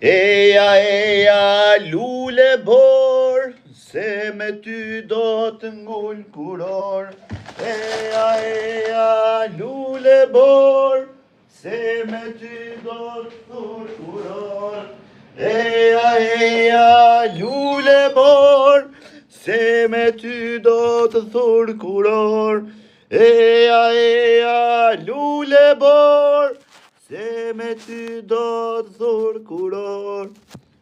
Eja, lule bor, se me ty do të ngull kuror. Eja, lule bor, se me ty do të thur kuror. Eja, lule bor, se me ty do të thur kuror. Eja, lule bor, se me ty do të thur kuror.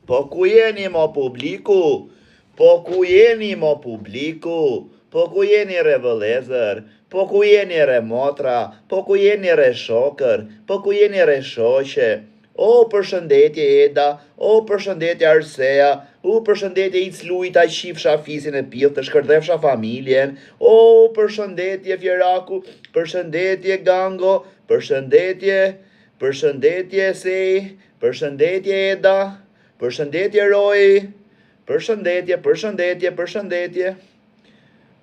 Po ku jeni mo publiku? Po ku jeni mo publiku? Po ku jeni re vëllezër? Po ku jeni re motra? Po ku jeni re shokër? Po ku jeni re shoqe? O përshëndetje Eda, o përshëndetje Arsea, o përshëndetje Iclujta, qifsha fisin e pith, të shkërdhefsha familjen, o përshëndetje Fjeraku, përshëndetje Gango, përshëndetje Sej, përshëndetje Eda, përshëndetje Roy, përshëndetje,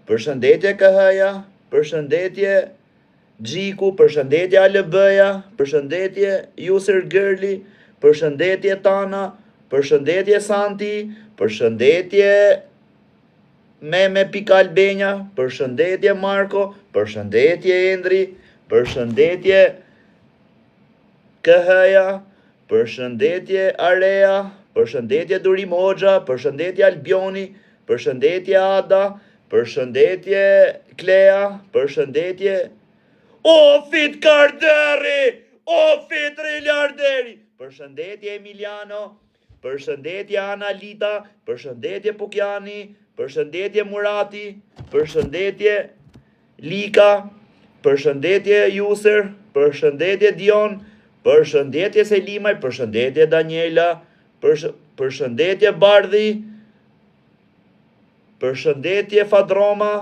përshëndetje KH-ja, përshëndetje Gjiku, përshëndetje ALB-ja, përshëndetje User Girli, përshëndetje Tana, përshëndetje Santi, përshëndetje Meme Pikalbenja, përshëndetje Marko, përshëndetje Endri, përshëndetje KH-ja, përshëndetje Area, përshëndetje Durim Hoxha, përshëndetje Albioni, përshëndetje Ada, përshëndetje Klea, përshëndetje Ofit Karderi, Ofit Rilarderi, përshëndetje Emiliano, përshëndetje Analita, përshëndetje Pukjani, përshëndetje Murati, përshëndetje Lika, përshëndetje Juser, përshëndetje Dion, përshëndetje Selimaj, përshëndetje Daniela, përshëndetje Bardhi, përshëndetje Fadroma,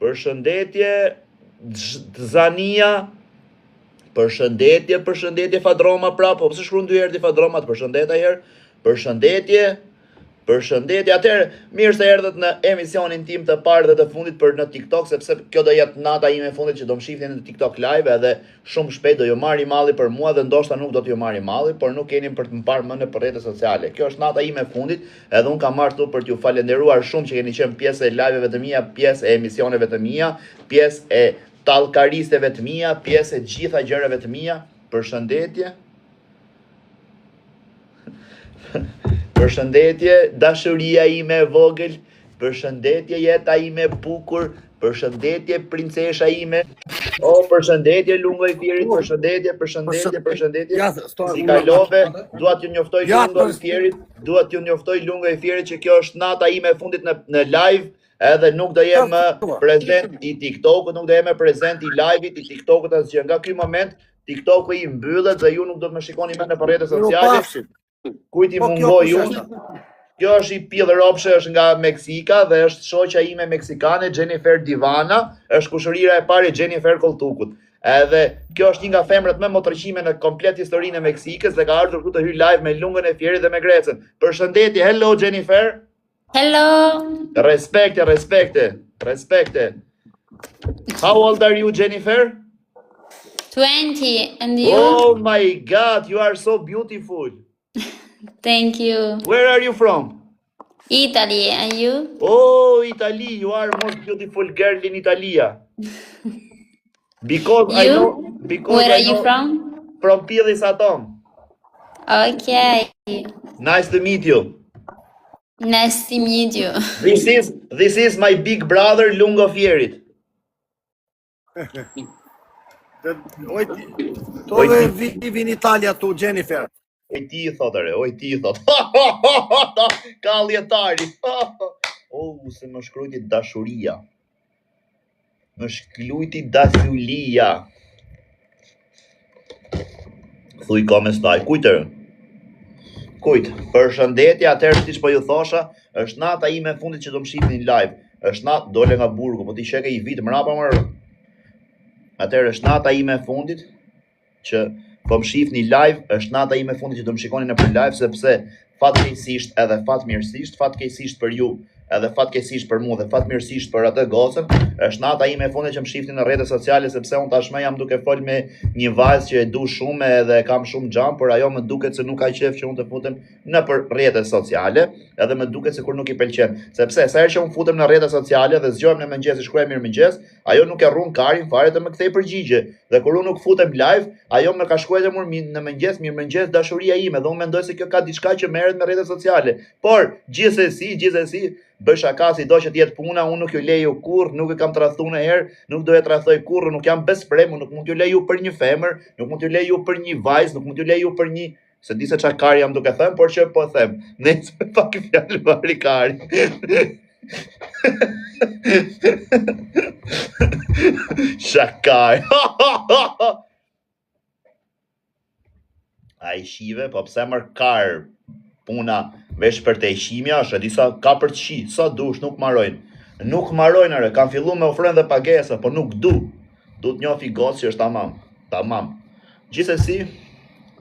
përshëndetje Zania, përshëndetje Fadroma prap, po pse shkruan dy herë ti Fadroma, të përshëndet herë, përshëndetje, atëherë mirë se erdhët në emisionin tim të parë dhe të fundit për në TikTok, sepse kjo do jetë nata ime e fundit që do më shihni në TikTok live, edhe shumë shpejt do ju marri malli për mua dhe ndoshta nuk do t'ju marri malli, por nuk keni për të më parë më në rrjetet sociale. Kjo është nata ime e fundit, edhe unë kam marrë këtu për t'ju falenderuar shumë që keni qenë pjesë e live-eve të mia, pjesë e emisioneve të mia, pjesë e tallkaristeve të mia, pjesë e gjitha gjërave të mia. Përshëndetje. Përshëndetje, dashuria ime e vogël, përshëndetje jeta ime e bukur, përshëndetje princesha ime, o përshëndetje lungo i Fierit, përshëndetje, si kalove, dua t'ju njoftoj lungo i Fierit që kjo është nata ime e fundit në live, edhe nuk do jem prezent i TikTokut, nuk do jem prezent i live-it, i TikTokut, asgjë. Nga ky moment TikToku i mbyllet dhe ju nuk do të më shikoni më në rrjetet sociale. Kujt i mungoj unë? Kjo është i Pill Ropshe, është nga Meksika dhe është shoqja ime meksikane, Jennifer Divana, është kushërira e parë e Jennifer Koltukut. Edhe kjo është një nga femrat më motrëqime në komplet historinë e Meksikës dhe ka ardhur këtu të hyj live me lungën e Fierit dhe me Grecën. Përshëndetje, hello Jennifer. Hello. Respecte. How old are you, Jennifer? 20, and you? Oh my God, you are so beautiful. Thank you. Where are you from? Italy, and you? Oh, Italy, you are most beautiful girl in Italia. Because Where are you from? From Pilis Atom. Okay. Nice to meet you. Nice to meet you. This is my big brother Lungo Fierit. Dove vivi in Italia tu, Jennifer? Oj ti thot. Kalljetari. Se më shkrujti dashuria. Më shkrujti dashulia. Thuj come stai. Kujt, përshëndetje, atëherë siç po ju thosha, është nata ime e fundit që do më shihni në live. Është natë dole nga burgu, po ti sheke i vit mrapa më. Atëherë është nata ime e fundit që po më shihni live, është nata ime e fundit që do më shikoni në live, sepse fatkeqësisht edhe fatmirësisht, fatkeqësisht për ju, edhe fatkeqësisht për mua dhe fatmirësisht për atë gocën, është nata ime e fundit që më shifti në rrjetet sociale sepse unë tashmë jam duke fol me një vajzë që e du shumë edhe kam shumë xham, por ajo më duket se nuk ka qef që unë të futem në për rrjetet sociale, edhe më duket se kur nuk i pëlqen. Sepse sa herë që unë futem në rrjetet sociale dhe zgjohem në mëngjes, shkruaj mirëmëngjes, ajo nuk e rrun karin fare të më kthej përgjigje. Dhe kur unë nuk futem live, ajo më ka shkruar në mëngjes, mirëmëngjes, dashuria ime, dhe unë mendoj se kjo ka diçka që merret me rrjetet sociale. Por gjithsesi bëj shaka si do që t'jetë puna, unë nuk ju leju kurr, nuk e kam tradhtu në herë, nuk do e tradhoj kurr, nuk jam besprem, nuk mund t'ju leju për një femër, nuk mund t'ju leju për një vajzë, nuk mund t'ju leju për një, se di se çfarë kari jam duke thënë, por që po them, ne pak fjalë vari kari. Shakaj. Ai shive, po pse mër kar puna veç për të shimja, është e disa ka për të shi, sa dush, nuk marojnë. Nuk marojnë are, kam fillu me ofrën dhe pagesa, po nuk du. Du të njofi gocë që është tamam. Gjithsesi,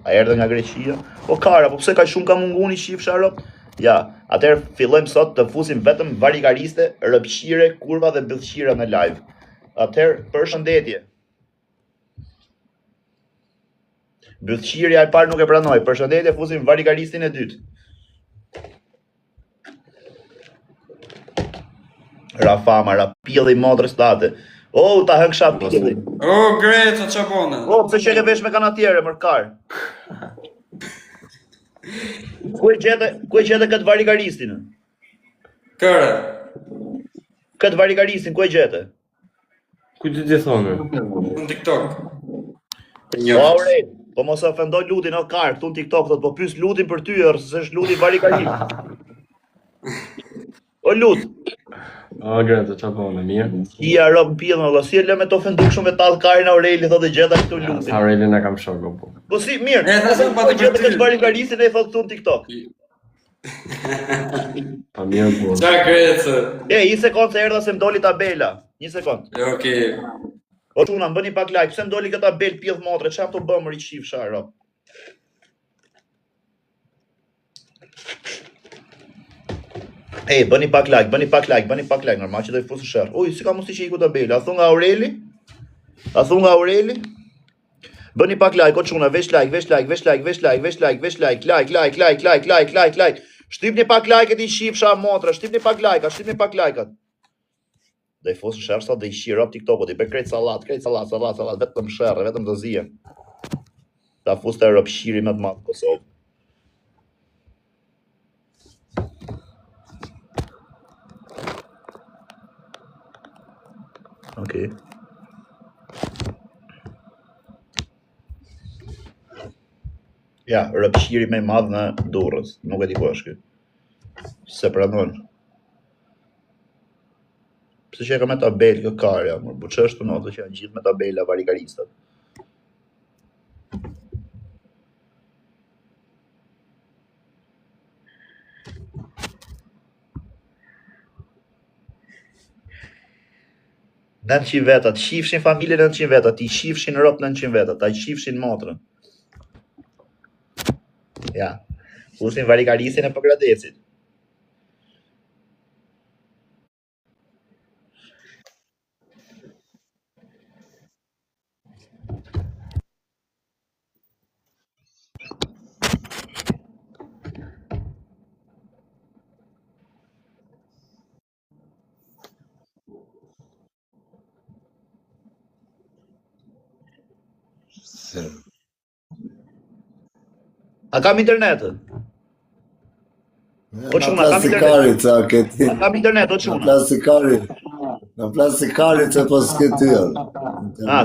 a erdhe nga Greqia. O kara, po pse ka shumë ka mungun i shif sharop? Ja, atëherë fillojmë sot të fusim vetëm varikariste, rëpshire, kurva dhe bëllshira në live. Atëherë, përshëndetje. Bëllshirja e parë nuk e pranoj, përshëndetje, fusim varikaristin e dytë. Rafama, rapilli modrës tate. O, ta hëng shatë pilli. O, Greca, që bone? O, pëse që ke vesh me kanatjere, mërkar? Ku e gjete këtë varikaristin? Kërë? Këtë varikaristin, ku e gjete? Ku ti ti thonë? Në TikTok. O, Aurel, po mos e ofendoj lutin, o karë, këtu në TikTok, thot, po pys lutin për ty, se është lutin varikarist. O, lut. O, Greta, që po në mirë? Ia rob në pillën, Allah, si e lë me të ofendu shumë me tallë karin Aureli, thotë gjeta këtu lutin. Aureli në kam shoko, po. Po si, mirë, E, thasë më pati për gjeta ty. këtë varikaristin e thot këtu në TikTok. Pa mirë, po. Qa Greca? Një sekond se erdha se më doli tabela. Një sekond. Okej. O çuna, më bëni pak like, pse më doli këtë tabel pjell motre, çfarë të bëmë ri shif sharo? Bëni pak like, normal që do i fusë shërë. Uj, si ka musti që i ku tabela, a thu nga Aureli? Bëni pak like, o çuna, vesh like, like. Shtypni pak like e ti shifsha motra, shtypni pak like-at. Dhe i fosë shërë sa dhe i shirë up TikTok-ut, i për krejt salat, vetëm shërë, vetëm të zije. Ta fusë të rëp shiri me të matë Kosovë. Okej. Ja, rëpshiri me madhë në Durrës, nuk e di ku është kjo. Se pranon. Pse që e ka me tabel kjo karja, mërë, bu që është të notë që janë gjithë me tabela varikaristat. $900 vetat, shifshin familje 900 vetat, i shifshin rop 900 vetat, ta i shifshin motrën. Ja, fusin varikarisin e Pogradecit. A kam internet? O çuna, kam internet. A kam internet, o çuna. Në plastikari që po s'ke tyrë.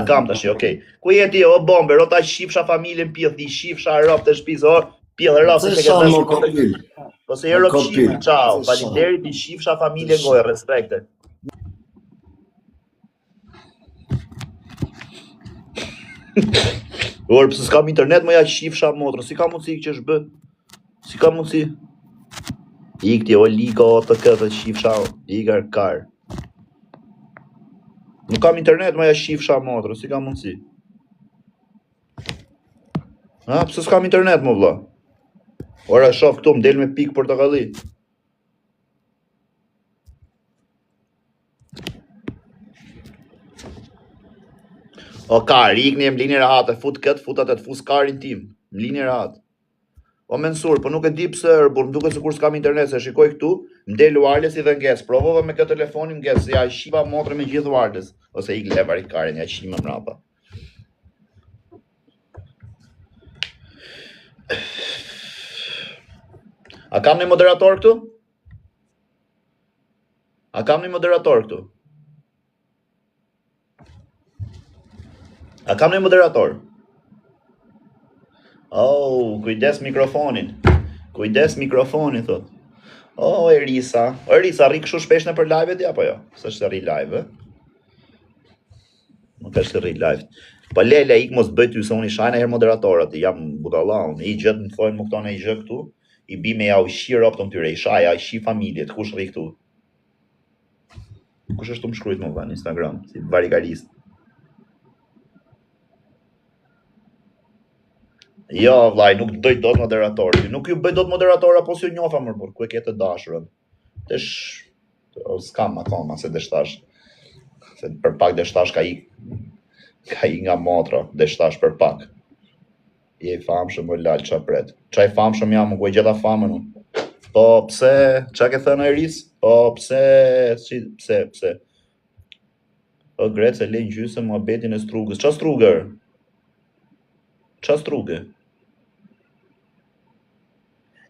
Kam tash, okej. Ku je ti, o bomber, o ta shifsha familjen pjell, ti shifsha rop të shtëpisë, o pjell rop se ke kopil. Po se je rop shif, ciao, faleminderit, ti shifsha familjen gojë, respekte. Orë, pëse s'kam internet, më ja shifsha motrë, si ka mundësi që është bë? Si ka mundësi? Ikti, o lika, o të këtë shifsha, ikar karë. Nuk kam internet, më ja shifsha motrë, si ka mundësi? Pëse s'kam internet, më vla? Ora shoh këtu, më del me pikë portokalli. O Kari, ikni e mlini rahat, e fut këtë, futat e të fus Karin tim. Mlini rahat. O Mensur, po nuk e di pse, por më duket sikur s'kam internet, se shikoj këtu, më del wireless i dhe nges. Provova me këtë telefonin nges, se ja shiva motrën me gjithë wireless. Ose ik levarit Karin, ja shima mrapa. A kam një moderator këtu? A kam një moderator këtu? A kam një moderator? Oh, kujdes mikrofonin. Kujdes mikrofonin, thot. Oh, Erisa. Erisa, rri kështu shpesh në për live-et, ja, po jo? S'është rri live, Nuk është rri live. Po Lele, ik mos bëj ty, se unë i shajnë e her moderatorat, jam budalla, unë i gjëtë më thojnë më këto në i gjë këtu, i bi me ja u shirë optën tyre, i shaja, i shi familjet, kush rri këtu? Kush është të më shkrujt më në Instagram, si varikarist. Jo, vllai, nuk bëj dot moderator. Nuk ju bëj dot moderator apo si ju njofa më por ku e ke të dashurën. Tesh s'kam akoma se deshtash. Se për pak deshtash ka i nga motra, deshtash për pak. Je i famshëm më lal ça pret. Çaj famshëm jam, ku e gjeta famën unë. Po pse, çka ke thënë Iris? Po pse, pse? O Grece le gjysmë muhabetin e strugës. Ç'a strugër? Ç'a strugë?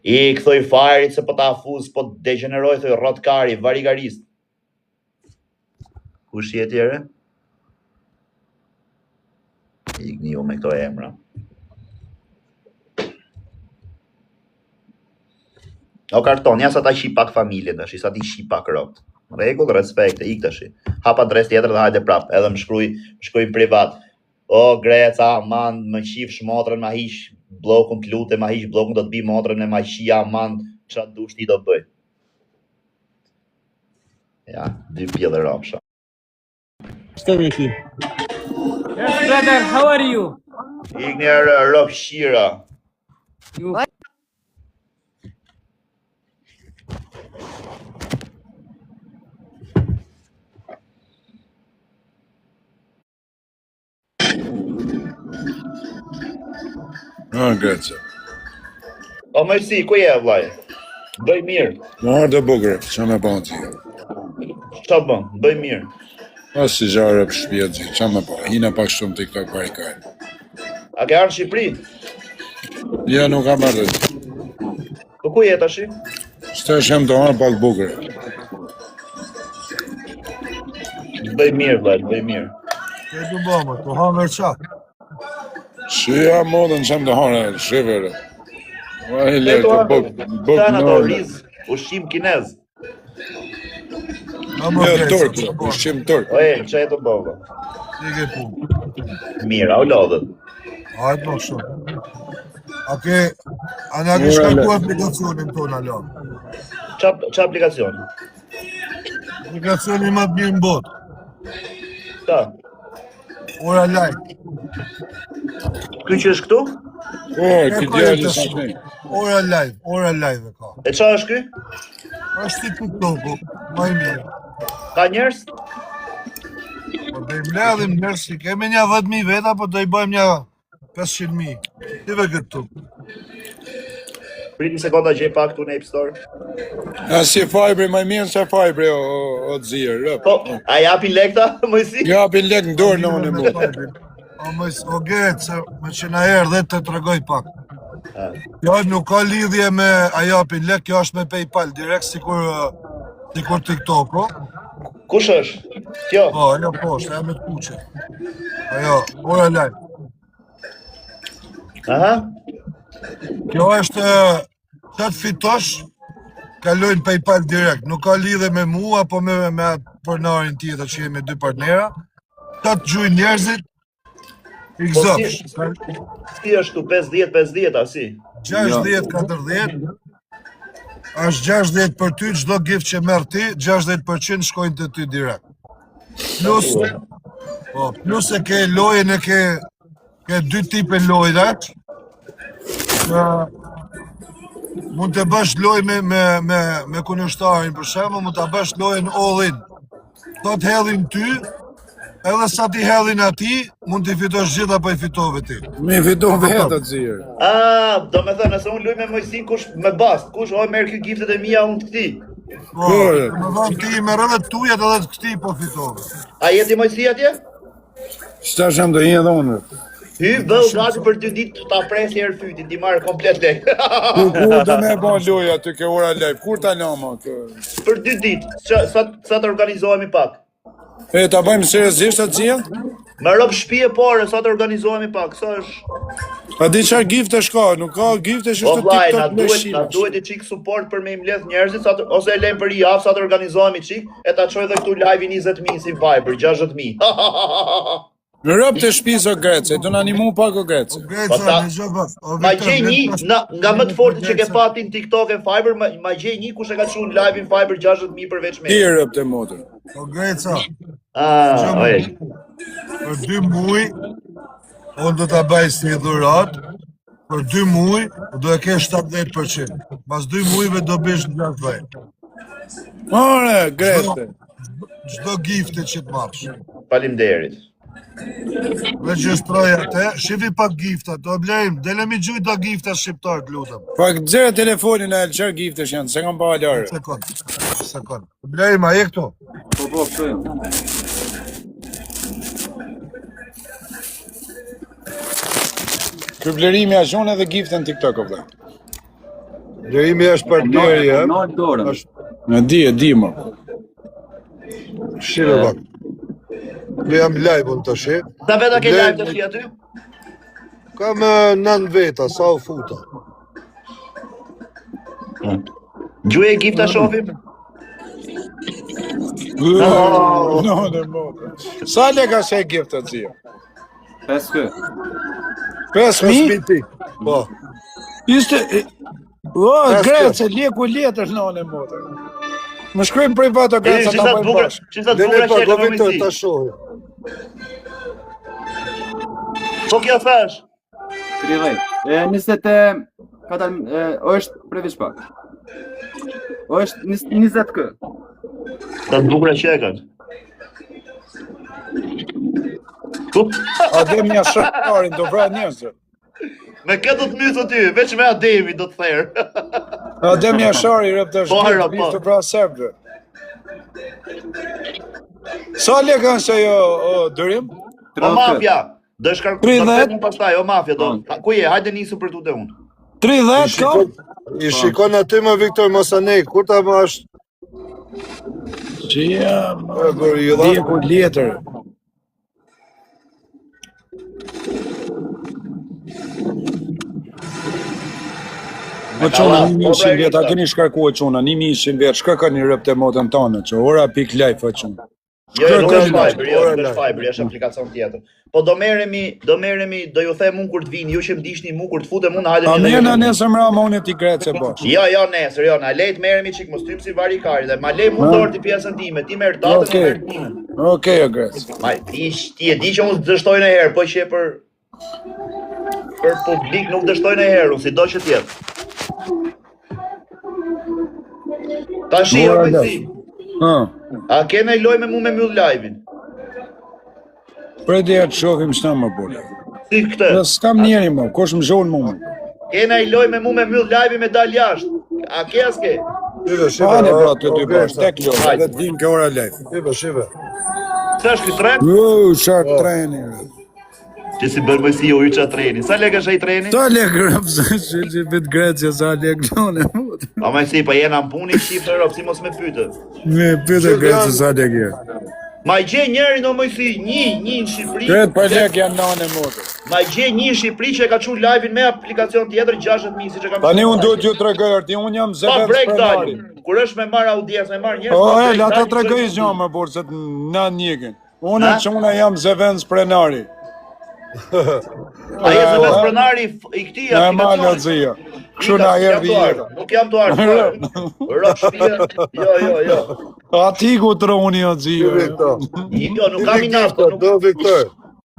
I këthoj farit se po ta fuz, po degeneroj, thoj rotkari, varigarist. Kush je tjere? Ikni ju me këto emra. O karton, ja sa ta shi pak familje tash, sa ti shi pak rokt. Regull, respekte, ik tash. Hapa adres tjetër dhe hajde prap, edhe më shkruj privat. O Greca, man, më qif shmotrën, ma hish blokun të lute, ma hish blokun do të bi motrën e ma shia, man, qa dush ti do të bëj. Ja, 2 pjellë rapsha. Yes, brother, how are you? Ignjer rop shira. You Greca. O mësi, ku je vllai? Bëj mirë. Më ardë bukur, që me bënë ti? Qa bën? Bëj mirë. Pas si gjarë për shpia ti, që me bënë? Hina pak shumë TikTok parikaj. A ke ardhur në Shqipëri? Ja, nuk kam ardhë. Po ku je tash? Shte shem të marë pak bukur. Bëj mirë, vllai, bëj mirë. Ke të bëmë, të hamer qa? Shia modën shem të hane, shivere. Ma i le të buk Tan ato nërë. riz, ushqim kinez. Ja, turk, ushqim turk. O e, që e të bëva? Si ke punë? Mirë, au lodhët. Hajtë më shumë. A nga ke shkalku aplikacionin tonë, alo? Qa aplikacion? Aplikacionin ma të mirë në botë. Ta, Ora live. ky që është këtu? O, këtë djali sa të një. Ora live e ka. E qa është ky? Ashtë ti TikTok-u, ma i mirë. Ka njerës? Po dhe i mledhim nërsi, kemi një 10.000 veta, po do i bëjmë një 500.000. Tive këtu. Prit një sekonda gjej pak këtu në App Store. A si fajbri, ma i mirë se fajbri o të zirë. Po, a japin lekta, mësi? Ja, pin lek në dorë në unë e mu. O Gecë, se me që na herë dhe të tregoj pak. Jo, nuk ka lidhje me a japin lek, kjo është me PayPal, direkt sikur TikTok-o. Kush është? Kjo? Po, ajo poshtë, ajo me të kuqe. Ajo, ora live. Aha. Kjo është, që të fitosh, kalojnë PayPal direkt. Nuk ka lidhje me mua, apo me atë përnarin tjetër që jemi 2 partnera. Që të gjujnë njerëzit, i gëzëpsh. Si është tu 50-50, a si? 60-40, është 60 për ty, çdo gift që merr ti, 60% shkojnë te ty direkt. Plus e ke lojën e ke 2 tipe lojësh. Mund të bësh lojë me kundërshtarin, për shembull, mund ta bësh lojën all-in. Thot hellin ty, edhe sa ti hellin ati, mund t'i fitosh gjitha pa I fitove ti. Mi fiton vetë të zirë. Do me thënë, nëse unë luj me Mojsin, kush me bast, kush merr ky giftet e mia unë të këti. Po, më thonë ti me rëdhet tujat edhe të këti po fitove. A jeti Mojsi atje? Qëta shem do një edhe unë. Hy, bëu gati për 2 ditë ta presi herë fytin, ti marrë komplet lek. Kur do me bo loja të ke ora live, kur ta lama? Për 2 ditë, sa të organizohemi pak. E, ta bëjmë seriozisht atë zilë? Me rob shtëpi e parë, sa të organizohemi pak, sa është... A di çfarë gifte shka, nuk ka gifte që është Vllai, na TikTok duhet I çik support për me I mbledh njerëzit, ose e lejmë për I javë, sa të organizohemi çik, e ta çoj edhe këtu live 20.000 si Viber, 60.000. Në rob të shtëpisë o Grece, do na animu pak o Grece. Greca, në gjëbë. Ma gjej një, nga më të fortë që ke pati në TikTok e Fiber, ma gjej një kush e ka çuar live in Fiber 60.000 përveç me. Ti rob të motër. O Greca, Oj. për 2 muj, unë do t'a baj si dhurat, për 2 muj, do e ke 70%. Pas 2 mujve do bish në gjatë vaj. Ore, Grece. Çdo gifte që t'marrësh. Faleminderit. Me gjëstroj atë, shifi pak gifta, do blejmë, dele mi gjuj do gifta shqiptar, t'lutem. Pak xhere telefonin e çfarë giftesh janë, se kam pa larë. Sekond. Blejmë, a je këtu? Po, këtu jam. Ky vlerimi a zhon edhe gifte në TikTok o vllai. Vlerimi është partneri, e? E di më. Shive pak. Ne jam live unë të shi. Sa veta ke live të shi aty? Kam 9 veta, sa u futa. Gjuje gifta shofim? No, në motë. Sa leka se gifte të zia? 5.000. 5.000? Po. Ishte... O, Grece, leku letër në në motë. Më shkrujmë privat o Grece ta bëjmë bashkë. Qisa të bugra shekë në mëjsi. Ta shohë. Po kjo thash? 30. 24, është prevish pak. është 20 kë. Sa të bugra shekët. Ademja shakarin, do vra njerëzë. Me këtë të mysë ty, veç me Ademi do të therë. Ademja shari rëp të shkip të vra serbë. Sa le kanë se jo dërim? O mafja, do shkarku të të pastaj, o mafja do. Ku je, hajde nisu për tu të unë. 30 ka? I shikon aty më Viktor Mosanej, kur ta më është? Që jam, djeku letër. Më qona 1.100 vjetë, a keni shkarku e qona 1.100 vjetë, shka ka një rëp të motën tonë, që ora pik life e qona. Jo, nuk është Fiber, është aplikacion tjetër. Po do merremi, do ju them unë kur të vini, ju që më dishni mu kur të futem unë, hajde. A merrna nesër mra më unë ti Grece bash. Jo, nesër, jo, na lejt merremi çik mos typ si varikari dhe ma lej mund dorë ti pjesën time, ti merr datën, unë merr timen. Okej, o Grece. Ma ti e di që unë dështoj në herë, po që për publik nuk dështoj në herë, unë si do që tjetë. Ta shi, o pëjsi. A kene loj me mu me mjull live-in? Për dhe të shofim shna më bole. Si këtë? Dhe s'kam njeri më, kosh më zhonë më. Kene loj me mu me mjull live-in me dal jashtë. A ke aske? Pane pra të dy bashkë, tek loj, dhe të vim ke ora live. Shive. Sa është këtë tren? Shatë treni. Që si bërë mësi u yqa treni. Sa lek është e treni? Sa lek rëpë, që bit Grecia, sa lek lone. Pa me si, pa jena në puni shqipë Europë, si mos me pytë. Me pytë Grecia, sa lek je. Ma i gje njëri në mësi, një në Shqipëri. Kretë pa lek janë nane motë. Ma i gje një në Shqipëri që e ka qurë live-in me aplikacion tjetër 60.000 si që kam... Tani unë duhet ju të regoj, arti unë jam zëvend prenari. Kur është me marrë audiens, me marrë njërës... O, la të të regoj zhjo më borë, se në njëkin. Unë që unë jam zëvend prenari. A je zëvend prenari i këti aplikacion? Në e malë atë zhja. Kështu në ajerë dhjetë. Nuk jam të arë. Rok shpia, jo. A ti ku të roni atë zhja. Jo, nuk kam i naftë. Do, Viktor.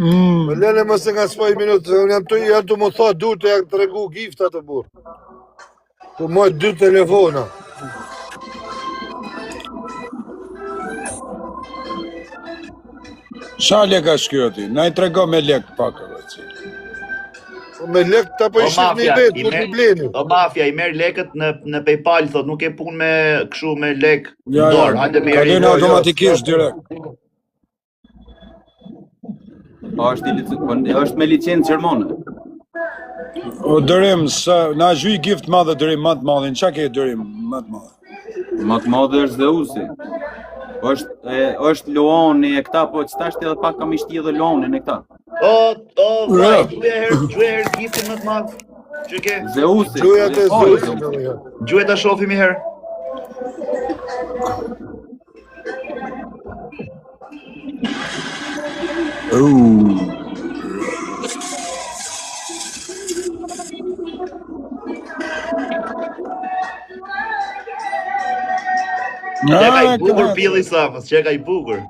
Më lene mëse nga s'poj minutë, unë jam të më thot, du të jakë të regu gifta të burë. Po moj 2 telefona. Sa leka shkjo ti? Na i trego me lek pak. Po me lek ta po i shif një vetë, po t'i bleni. O mafja, i merr lekët në PayPal, thot, nuk e punë me kështu me lek Ja, dorë. Hajde me kalojnë automatikisht direkt. Po është me licencë gjermane. O dërim, na zhuj gift madhe dërim më të madhin, qa ke dërim më të madhe? Më të madhe është Zeusi. Është Luani e këta, po që tash edhe pak kam ishti edhe Luanin e këta. Vaj, gjuhe herë giftin më të madh. Që ke? Zeusi. Gjuja të Zeusi. Gjuhe ta shohim një herë. Qeka i bukur pilli Safës, qeka i bukur.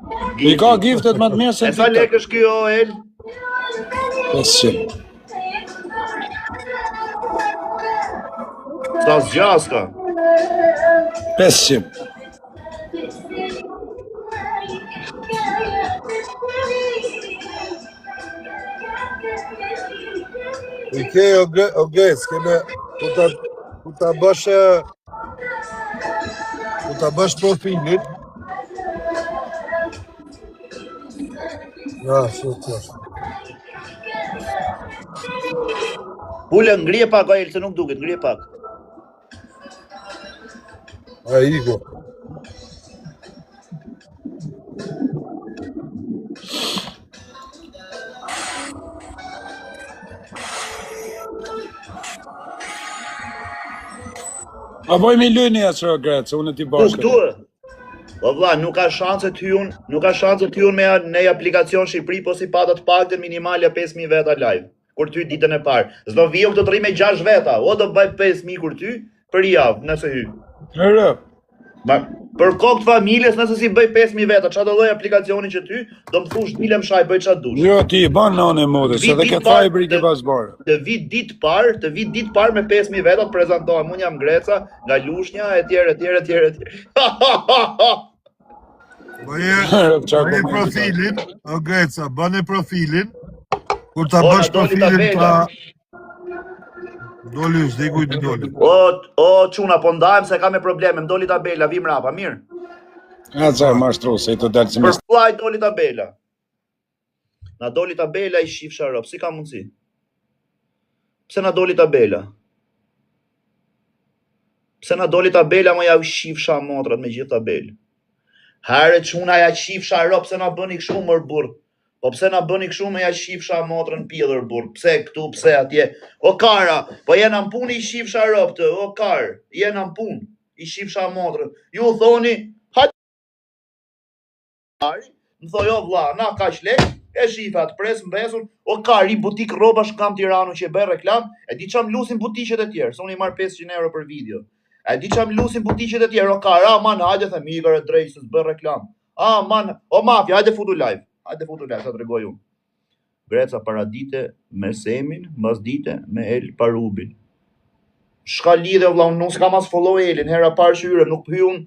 I ka giftet më të mirë se E sa lekë është kjo, El? 500. Sa zgjas ka? 500. I ke Oges, keme, ku ta bësh profilin. Ja, shumë. Pule, ngrije pak, El, se nuk duket, ngrije pak. A iko. A bojmë i lujni asë Gret, se unë ti bashkë. Këtu, o vlla, nuk ka shanse të hyun me një aplikacion Shqipëri, po si patat paktën minimale 5.000 veta live. Kur ty ditën e parë. S'do viju këtë të rri me 6 veta, o do bëj 5.000 kur ty, për javë, nëse hy. Herë. Për kokë të familjes, nëse si bëj 5.000 veta, qa do doj aplikacioni që ty, do më thush dilem shaj, bëj qa dush. Jo, ti, ban në mode, se dhe këtë fajbri ke pas barë. Të vit ditë parë me 5.000 veta të prezentohem, unë jam Greca, nga Lushnja, etjere. Bëje profilin, o Greca, bëne profilin, kur ta bësh profilin ta... Doli, s'di kujtë doli. O, quna, po ndajmë se ka me probleme, m'doli tabela, vim rapa, mirë. A, zaj, mashtru, se i të delë që Për flaj doli tabela. Na doli tabela i shif sharop, si ka mundësi? Pse na doli tabela? Pse na doli tabela, ma ja u shif sha motrat me gjithë tabelë. Hare quna ja shif sharop, pse na bëni këshu mër burë. Po pse na bëni këshu me ja shifsha motrën pjellër burë, pse këtu, pse atje, o kara, po jena në punë i shifsha ropë, o karë, jena në punë, i shifsha motrën, ju thoni, hajtë, më thoi, o vla, na ka shlek, e shifat, presë mbesun, o karë, i butik roba shkam Tiranu që e bërë reklam, e di qam lusin butishet e tjerë, se unë i marrë 500 euro për video, e di qam lusin butishet e tjerë, o karë, a man, hajde the migër e drejtë, se s'bërë reklam, a man, o mafja, hajde futu live. Hajde futu lek, sa të regoj unë. Greca paradite me Semin, mas dite me El Parubin. Shka lidhe, vla, unë nuk s'ka mas follow Elin, hera parë shyre, nuk hyun,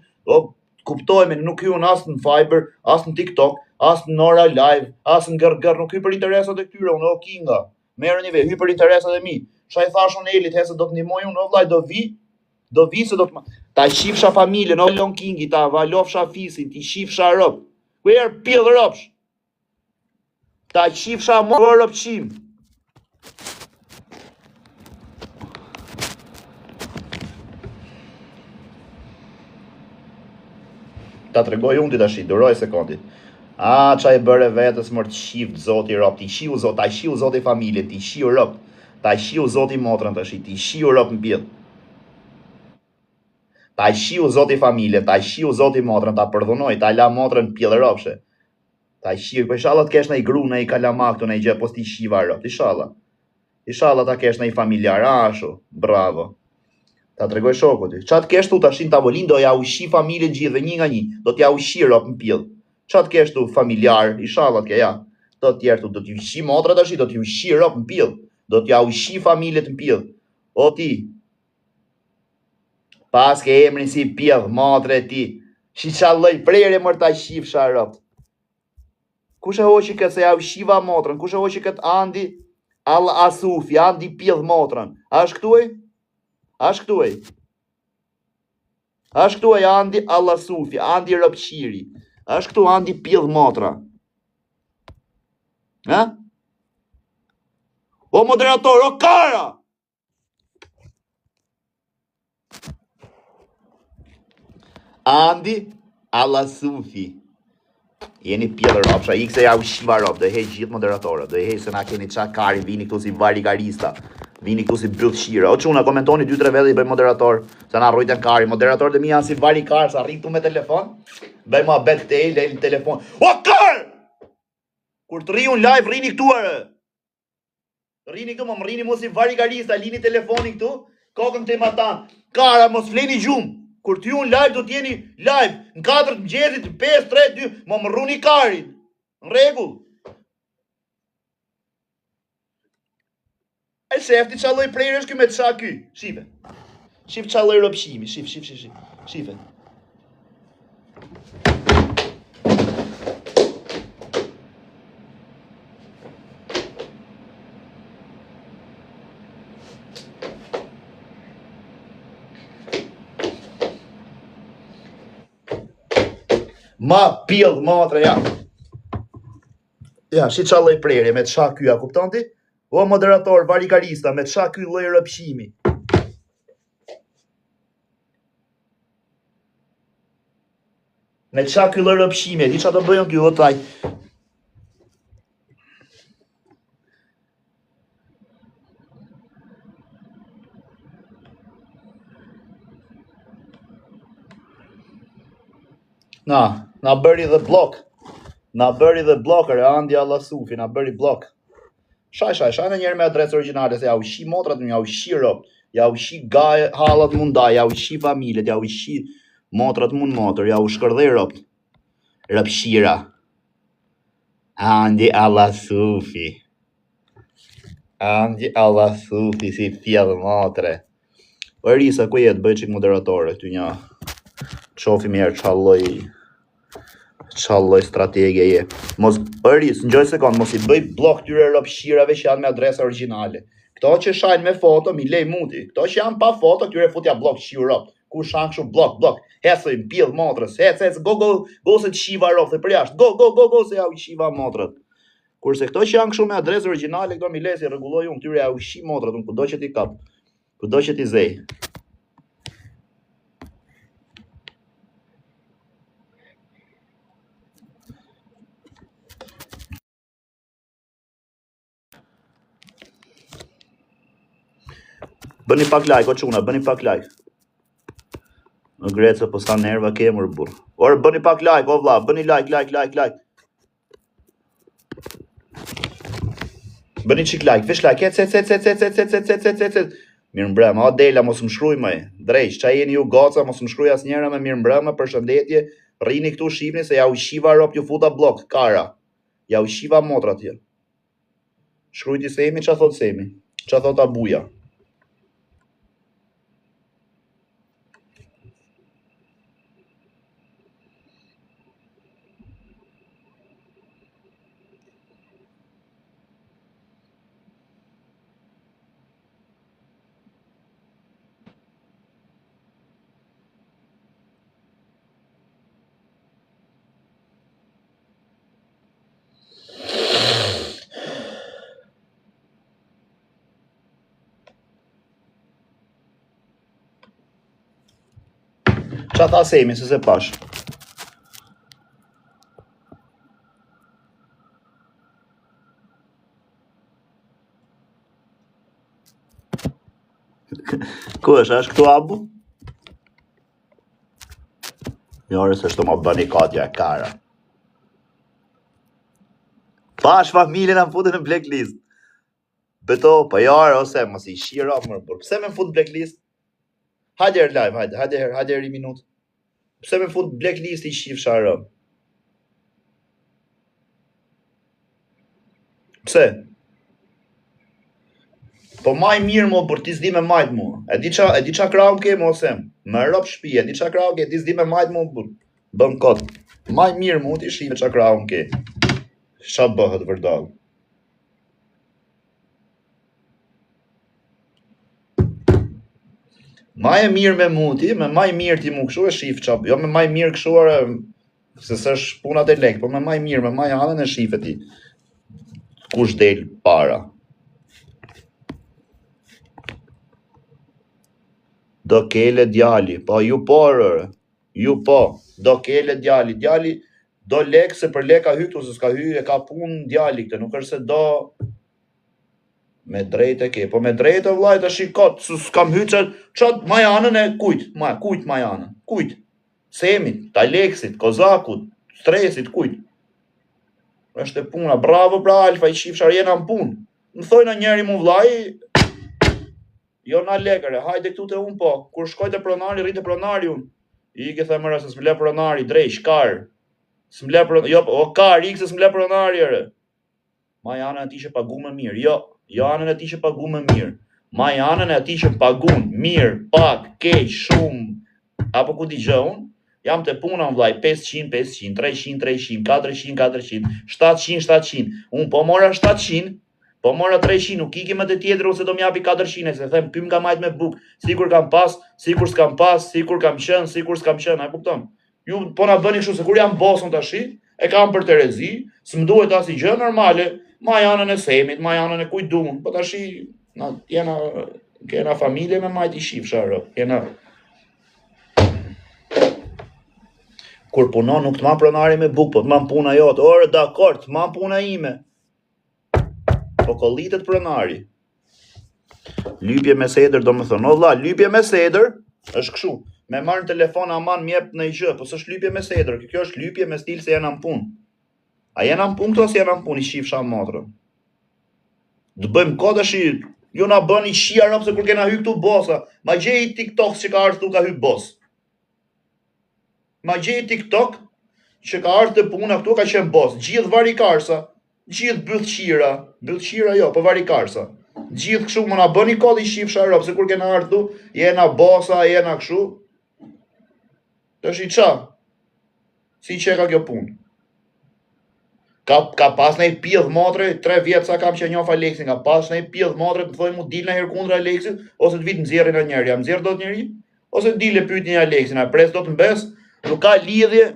kuptojme, nuk hyun asë në Fiber, asë në TikTok, asë në Nora Live, asë në gërgër, nuk hy për interesat e këtyre, unë o kinga, merë një vej, hy për interesat e mi. Shka i thashon Elit, hese do të nimoj unë, o vlaj, do vi se do të ma... Ta shifsha familjen, o Lon Kingi, ta valofsha fisin, ti shifsha rop. Kujer pil ropsh. Ta qifsha morë rëpqim. Ta të regoj unë ti ta shi, duroj sekundit. A, qa e bërë vetës mërë të shifë zoti rëp, ti shiu zoti, ta shiu zoti familje, ti shiu rëp, ta shiu zoti motrën të shi, ti shiu rëp në pjellë. Ta shiu zoti familje, ta shiu zoti motrën, ta përdhunoj, ta la motrën në pjellë rëpshe. Ta shiu, për ishala të kesh në i gru, në i kalamak të në i gjë, pos ti shiva rëpt, ishala. Ishala ta kesh në i familjar, asho, bravo. Ta të regoj shoku ty. Qa të kesh tu të ashin tavolin, do ja ushi familje gjithë dhe një nga një, do t'ja ushi rëp në pjellë. Qa të kesh tu familjar, ishala të ke, ja. Do t'jerë tu, do t'ju ushi motra të ashi, do t'ju ushi rëp në pjellë. Do t'ja ushi familje të në pjellë. O ti, Pas ke emrin si pjedh matre ti. Shi qalloj prerje mërë ta shif sharop. Kush e hoqi këtë se ja u shiva motrën? Kush e hoqi këtë Andi Al Asufi, Andi pjedh motrën? A është këtuaj? A është këtuaj? A është këtuaj Andi Al Asufi, Andi Rëpqiri? A është këtu Andi pjedh motra? Ha? O moderator, o kara! Andi Al Asufi. Jeni pjedhë ropsha, ikse ja u shiva rop, dhe hej gjithë moderatorët, dhe hej se na keni qa kari, vini këtu si varigarista, vini këtu si byllshira. O quna, komentoni 2-3 vedhe i bëj moderator, se na rrujten kari, moderatorët e mi janë si varikar, sa rritu me telefon, bëj ma bet te lejnë telefon. O kar! Kur të rriun live, rini këtu arë. Rini këtu, më rini mu si varigarista, lini telefoni këtu, kokën të imatan. Kara, mos fleni gjumë. Kur t'ju në live, do t'jeni live, në 4 mëngjesit, 5, 3, 2, më rruni karin. Në regull. E shefti qalloj prejrë është këme të qa ky. Shive. Shif qalloj rëpshimi. Shive. Ma pjedh matre, ja. Ja, shi qa loj prerje, me të qa ky, a kupton ti? O moderator, varikarista, me të qa ky loj rëpshimi. Me të qa ky loj rëpshimi, di qa të bëjon kjo, o taj. Na bëri dhe blok. Na bëri dhe blokër e Andi Al Asufi, na bëri blok. Shaj në njerë me adresë originale, se ja u shi motrat, ja u shi rop, ja u shi gaj halat munda, ja u shi familjet, ja u shi motrat mund motër, ja u shkërdhej rop. Rëpshira. Andi Al Asufi. Andi Al Asufi si pjedh motre. O Risa, ku jetë, bëj qik moderatore, ty një qofi mirë qalloj strategje je. Mos, Ris, në gjoj sekund, mos I bëj blok tyre rëpshirave që janë me adresa originale. Këto që shajnë me foto, mi lej muti. Këto që janë pa foto, tyre futja blok shiu rop. Ku shanë këshu blok. Hesoj, pjedh motrës, hec, go se të shiva rop, dhe për jashtë, go se ja u shiva motrët. Kurse këto që janë këshu me adresë originale, këto mi lej si regulloj unë, tyre ja u shi motrët, unë kudo që ti kap, kudo që ti zej. Bëni pak like, o quna, bëni pak like. Në Grecë, po sa nerva kemur, burë. Orë, bëni pak like, o vla, bëni like. Bëni qik like, fish like, et. Mirë mbrëma, o dela, mos më shkruj mëj. Drejsh, qa jeni ju goca, mos më shkruj as njëra me mirë mbrëma, për shëndetje, rini këtu shqipni, se ja u shiva rop, ju futa blok, kara. Ja u shiva motra tje. Shkrujti Semi, qa thot Semi? Qa thot Abuja? Qa tha Semi, se pash? Ku është këtu Abu? Njërës është të më bëni katja kara. Pash familjen në futin në blacklist. Beto, pa jarë, ose mos I shira, mërë, pse me fut blacklist? Hajde her live, hajde her I minut. Pse me fut blacklist I shif sharëm? Pse? Po maj mirë mo, për ti s'di me majt mu. E di qa kraun ke mo sem. Me rëp shpi, e di qa kraun ke, ti s'di me majt mu, bën kot. Maj mirë mu, ti shive qa kraun ke. Qa bëhet vërdal. Maj e mirë me mu ti, me maj mirë ti mu këshu e shif qa. Jo me maj mirë këshu se s'është punat e lek, po me maj mirë, me maj anën e shife ti. Kush del para. Do kele djali, po ju porë, ju po, do kele djali, djali do lek se për lek ka hy këtu, se s'ka hy e ka pun djali këtë, nuk është se do me drejt e ke, po me drejt e vlajt e shikot, s'kam hy qatë majanën e kujt majanën, kujt, Semit, Taleksit, Kozakut, Stresit, kujt, është e puna, bravo pra Alfa, i shifshar jena në pun, më thojnë njeri mu vlaj, jo na lekëre, hajde këtu të unë po, kur shkoj të pronari, rritë pronari unë, i ke themëra se s'mle pronari, drejsh, kar, s'mle pronari, jo, o kar, i se s'mle pronari, ere, ma janën e ti që pagu më mirë, jo, janën e ti që pagu më mirë, ma janën e ti që pagun, mirë, pak, keq, shumë, apo ku t'i gjë unë, jam të puna në vlaj, 500, 500, 300, 300, 400, 400, 700, 700, unë po mora 700, po mora 300, nuk iki më të tjetër ose do m'japi 400, se them pym ka majt me buk, sikur kam pas, sikur s'kam pas, sikur kam qenë, sikur s'kam qenë, a kupton? Ju po na bëni kështu se kur jam bosën tashi, e kam për Terezi, s'm duhet as i gjë normale, ma janën e Semit, ma janën e kujt duan, po tashi kena familje me majt i shifshar, kena kur punon nuk t'man pronari me buk, po t'man puna jote, ore dakord, t'man puna ime. Po kollitet pronari. Lypje me sedër do më thonë, o vlla, lypje me sedër është këshu. Me marrë në telefon aman mjep në i gjë, po s'është lypje me sedër, kjo është lypje me stil se jena në punë. A jena në punë këto se jena në punë, i shifsha motrën. Dë bëjmë kod është i, ju na bën i shia rëpë se kur kena hy këtu bosa, ma gjej i TikTok që ka ardhë tu ka hy bos. Ma gjej i TikTok që ka ardhë të puna këtu ka qenë bos, gjithë varikarsa, gjithë bëllqira jo, po varikarsa. Gjithë këshu, më na bëni kod i shifsha rëpë, se kur kena ardhë, jena bosa, jena këshu. Të shi qa? Si që ka kjo punë? Ka pas në i pjedh motre, 3 vjetë sa kam që njof Aleksin, ka pas në i pjedh motre, të thoi mu dil në herë kundra Aleksin, ose të vitë mëzirë në njerë, ja mëzirë do të njeri, ose dil e pyt një Aleksin, a pres do të mbes, nuk ka lidhje,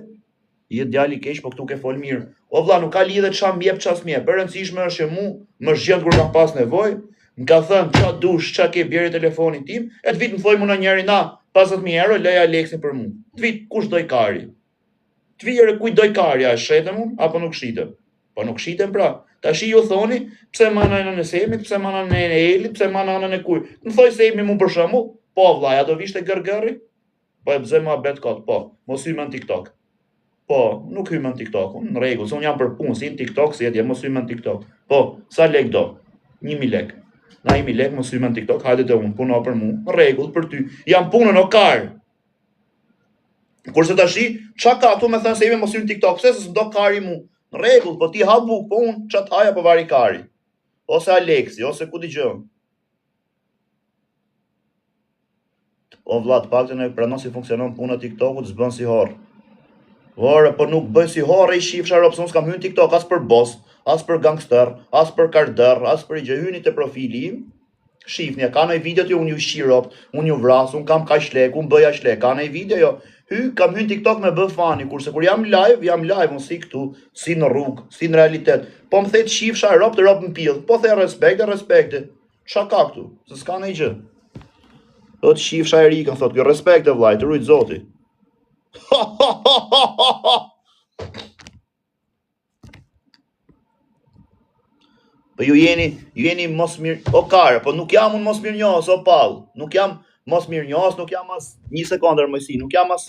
jetë djali keq, po këtu ke fol mirë. O vlla, nuk ka lidhe qa mjep qas mjep. Për rëndësishme është që mu më zgjendë kur kam pas nevoj, më ka thënë qa dush, qa ke bjeri telefonin tim, e të vit më thoj mu në njeri na 50.000 euro, leja Aleksin për mu. Të vit kush doj kari. Të vijere kuj doj kari, a shetem mu, apo nuk shitem. Po nuk shitem pra. Ta shi ju thoni, pse ma në e Semit, pse ma në e Elit, pse ma në e kuj. Më thoj Semi mu për shembull, po vlla, ja do vishte gërgëri? Po e bëzë ma bet kot, po, mos hymë në TikTok. Po, nuk hymë në TikTok, në rregull, se unë jam për punë, si në TikTok, si jetje, mos hymë në TikTok. Po, sa lek do? 1.000 lek. Na 1.000 lek, mos hymë në TikTok, hajde të unë, puno për mu, në rregull, për ty. Jam punën o karë. Kurse tashi, qa ka tu me thënë se ime mos hymë në TikTok, pse se s'do kari mu? Në rregull, po ti ha buk, po unë qatë haja po vari kari. Ose Aleksi, ose ku t'i gjë. O vlla, të paktën e pranon si funksionon puna TikTokut, s'bën si horë. Ore, po nuk bëj si horë i shifsha ropë, se unë s'kam hynë TikTok as për boss, as për gangster, as për karder, as për i gjë hyni të profili im. Shifni, ka në i video të unë ju shirop, unë ju vras, unë kam ka shlek, unë bëja shlek, ka në i video jo. Kam hynë TikTok me bë fani, kurse kur jam live, unë si këtu, si në rrugë, si në realitet. Po më thejt shifsha ropë të ropë në pillë, po thej respekte. Qa ka këtu, se s'ka në i gjë. Do të shifsha e rikën, thot, kjo respekte vlaj, të rujtë zoti. Po ju jeni mos mirë, o kare, po nuk jam unë mos mirë njohës, o pal, nuk jam mos mirë njohës, nuk jam as, një sekundër mëjsi, nuk jam as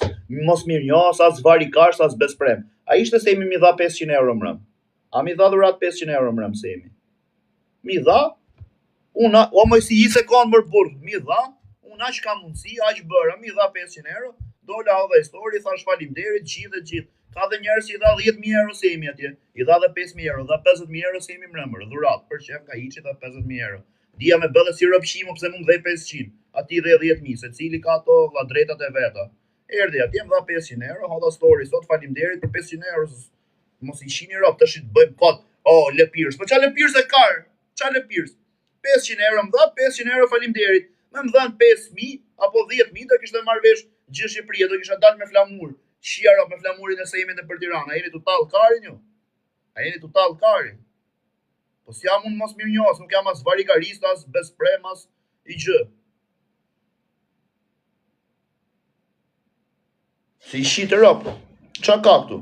mos mirë njohës, as varikars, as besprem. A ishte se mi dha 500 euro mërëm? A mi dha dhurat 500 euro mërëm se mi? Mi dha? Una, o mëjsi, një sekundë mërë burë, mi dha? Una që ka mundësi, aq bëra, mi dha 500 euro, dola o dhe histori, thash falimderit, gjithë. Ka dhe njerës që i dha 10.000 euro Semi atje, i dha dhe 5.000 euro, dha 50.000 euro Semi mremër, dhurat, për qef ka iqi dha 50.000 euro. Dia me bëllë si rëpshimu pse mu më dhej 500, ati dhe 10.000, se cili ka ato vlla drejtat e veta. Erdhi atje më dha 500 euro, hodha story sot, faleminderit për 500 euro, mos i shini rob, tash të bëjmë kot. Oh, Lepirs, po qa Lepirs e kar? Qa Lepirs? 500 euro më dha, 500 euro faleminderit. Me më dhanë 5.000 apo 10.000 do kishte marrë vesh gjithë Shqipëria, do kisha dalë me flamur. Shia rob me flamurin e sejmit e për Tiranë. A jeni total karin ju? A jeni total karin? Po si jam unë mos mirë njohës, nuk jam as varikarist, as besprem, as i gjë. Si i shitë rob, qa ka këtu?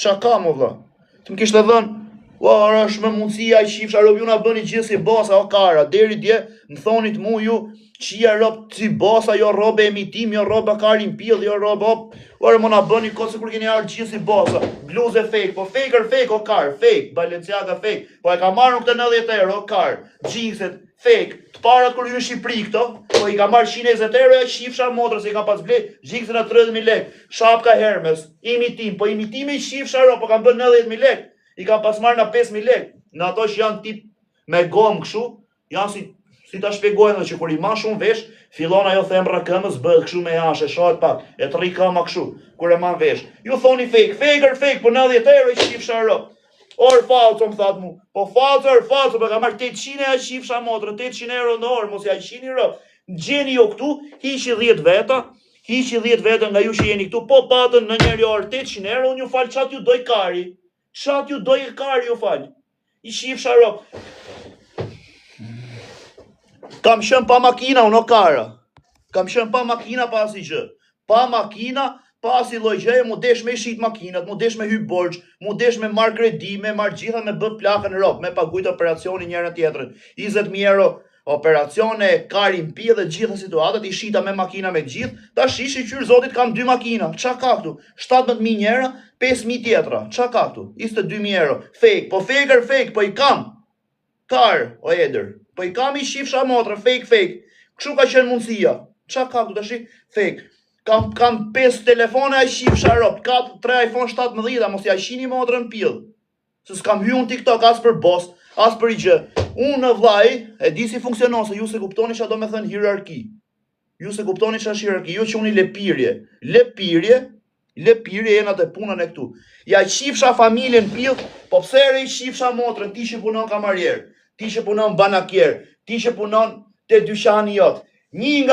Qa ka më vlla? Të më kishte dhënë, ora është me mundësia i shifsha rob, ju na bëni gjithë si bosa o kara, deri dje më thonit mu ju, qia rob si bosa, jo robe emitim, jo robe karin pill, jo robe op, ora më na bëni kose kur keni ardhur gjithë si bosa, bluze fake, po fake o kar, fake, Balenciaga fake, po e ka marrë këtë 90 euro o kar, jeanset fake, të parat kur ju në Shqipëri këto, po i ka marrë 120 euro e shifsha motrës, i ka pas ble, jeanset në 30.000 lek, shapka Hermes, imitim, po imitimi i shifsha ro, po ka bën 90.000 lek, i ka pas marrë në 5.000 lek, në ato që janë tip me gomë këshu, janë si ta shpjegojnë dhe që kur i ma shumë vesh, fillon ajo thembra këmës, bëhet këshu me jashe, shohet pak, e 3 këma këshu, kur e ma vesh. Ju thoni fake, po 90 euro i shifsha ro. Or falco më thatë mu, po falco, po ka marrë 800 e shifsha motrë, 800 euro në orë, mos ja i shini ro. Gjeni jo këtu, hiqi 10 veta nga ju që jeni këtu, po patën në njëri orë 800 euro, unë ju falë qatë ju doj kari. Qatë ju doj kari ju falë. I shifsha ro. Kam shën pa makina unë o kara. Kam shën pa makina pas i gjë. Pa makina, pas i loj gjë, mu desh me shit makinat, mu desh me hyp borç, mu desh me marr kredi, me marr gjitha, me bët plakën rob, me pagujt operacioni njërën tjetërën. 20.000 euro operacione, karin pi dhe gjitha situatat, i shita me makina me gjithë, ta shishi qyrë zotit kam 2 makina. Qa ka këtu? 17.000 njëra, 5.000 tjetra. Qa ka këtu? 22.000 euro. Fake, po i kam. Kar, o eder. Po i kam i shifsha motra, fake. Kështu ka qenë mundësia. Qa ka këtu të shi? Fake. Kam 5 telefone a i shifsha rob, 3 iPhone 17, a mos ja i shini motrën pil. Se s'kam hyu në TikTok as për boss, as për i gjë. Unë në vlaj, e di si funksionon, se ju se kuptoni që do me thënë hierarki. Ju se kuptoni që është hierarki, ju që unë i lepirje jena të punën e këtu. Ja i shifsha familjen pil, po psere i shifsha motrën, ti që punon kamarjer, ti që punon banakjer, ti që punon të dyshani jot. Një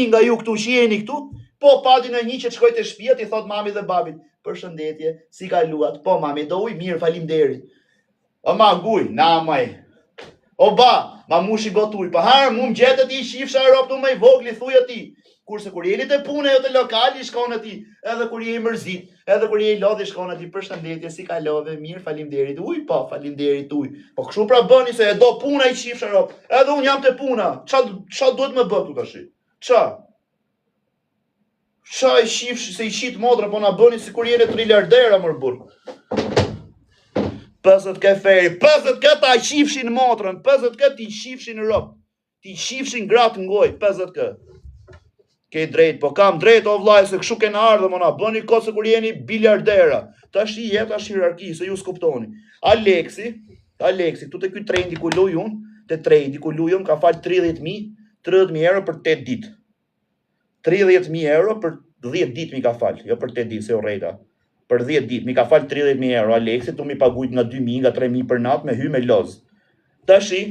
nga ju këtu që jeni këtu, po pati në një që të shkoj të shtëpia, ti thot mami dhe babit, përshëndetje, si ka luat, po mami, do uj, mirë, faleminderit. O ma guj, na maj. O ba, ma mushi gotuj, pa harë, mu më gjetë ti, shifsha rob të me i vogli, thuj ti. Kurse kur jeni të pune, jo të lokali, shkon ti, edhe kur je i mërzit, edhe kur je i lodhi, shkon ti, përshëndetje, si ka love, mirë, faleminderit, uj, po, faleminderit, uj. Po kështu pra bëni se e do puna i shifsha rob, edhe unë jam të puna, qa duhet me bëtu të shi? Qa i shifsh se i shit modra, po na bëni si kur jene 3 lardera mërë burë. 50 ke feri, 50 ke ta i shifshin motrën, 50 ke ti shifshin rob, ti shifshin gratë ngoj, 50 ke. Ke drejt, po kam drejt o vlaj, se këshu kena ardhe, mo na bëni kot se kur jeni biljardera. Ta shi jetë ashtë hierarki, se ju s'kuptoni. Aleksi, këtu të kuj trendi ku luj unë, të trendi ku luj unë, ka falë 30.000 euro për 8 dit. 30.000 euro për 10 dit mi ka falë, jo për 8 dit, se o rejta. Për 10 dit, mi ka falë 30.000 euro, Aleksi, tu mi pagujt nga 2.000, nga 3.000 për natë, me hy me loz. Ta shi,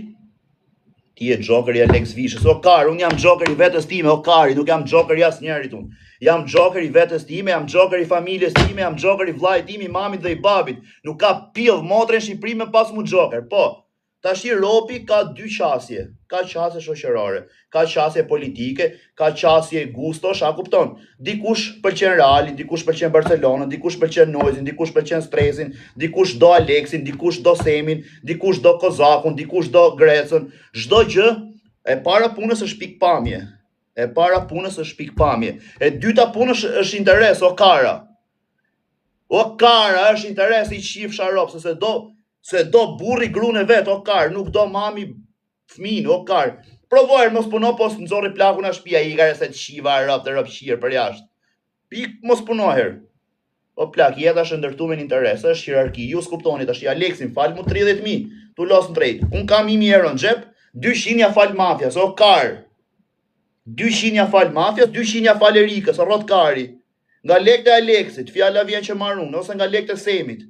ti e gjokeri Alex Vishës, o kar, unë jam gjokeri vetës time, o kari, nuk jam gjokeri as njerit unë. Jam gjokeri vetës time, jam gjokeri familjes time, jam gjokeri vlajt time, mamit dhe i babit. Nuk ka pill motre në Shqipëri me pas mu gjoker, po. Ta shi ropi ka 2 qasje, ka qasje shoqërore, ka qasje politike, ka qasje gustosh, a kupton? Dikush pëlqen Reali, dikush pëlqen Barcelona, dikush pëlqen Noizin, dikush pëlqen Stresin, dikush do Aleksin, dikush do Semin, dikush do Kozakun, dikush do Grecën, çdo gjë e para punës është pikpamje. E dyta punës është interes, o kara. O kara është interes i qifsha rob, se do burri grune vet, o kar, nuk do mami fmin, o kar. Provojër mos puno, pos nëzori plaku në shpia, i gare se të shiva rob të rob shirë për jashtë. Pik mos punoher. O plak, jeta është ndërtuar në interese, është hierarki. Ju s'kuptoni tash, Aleksin fal mu 30.000, tu los në drejt. Un kam 1.000 euro në xhep, 200 ja fal mafias, o kar. 200 ja fal mafias, 200 ja fal Erikës, rrot kari. Nga lekët e Aleksit, fjala vjen që marrun, ose nga lekët e Semit.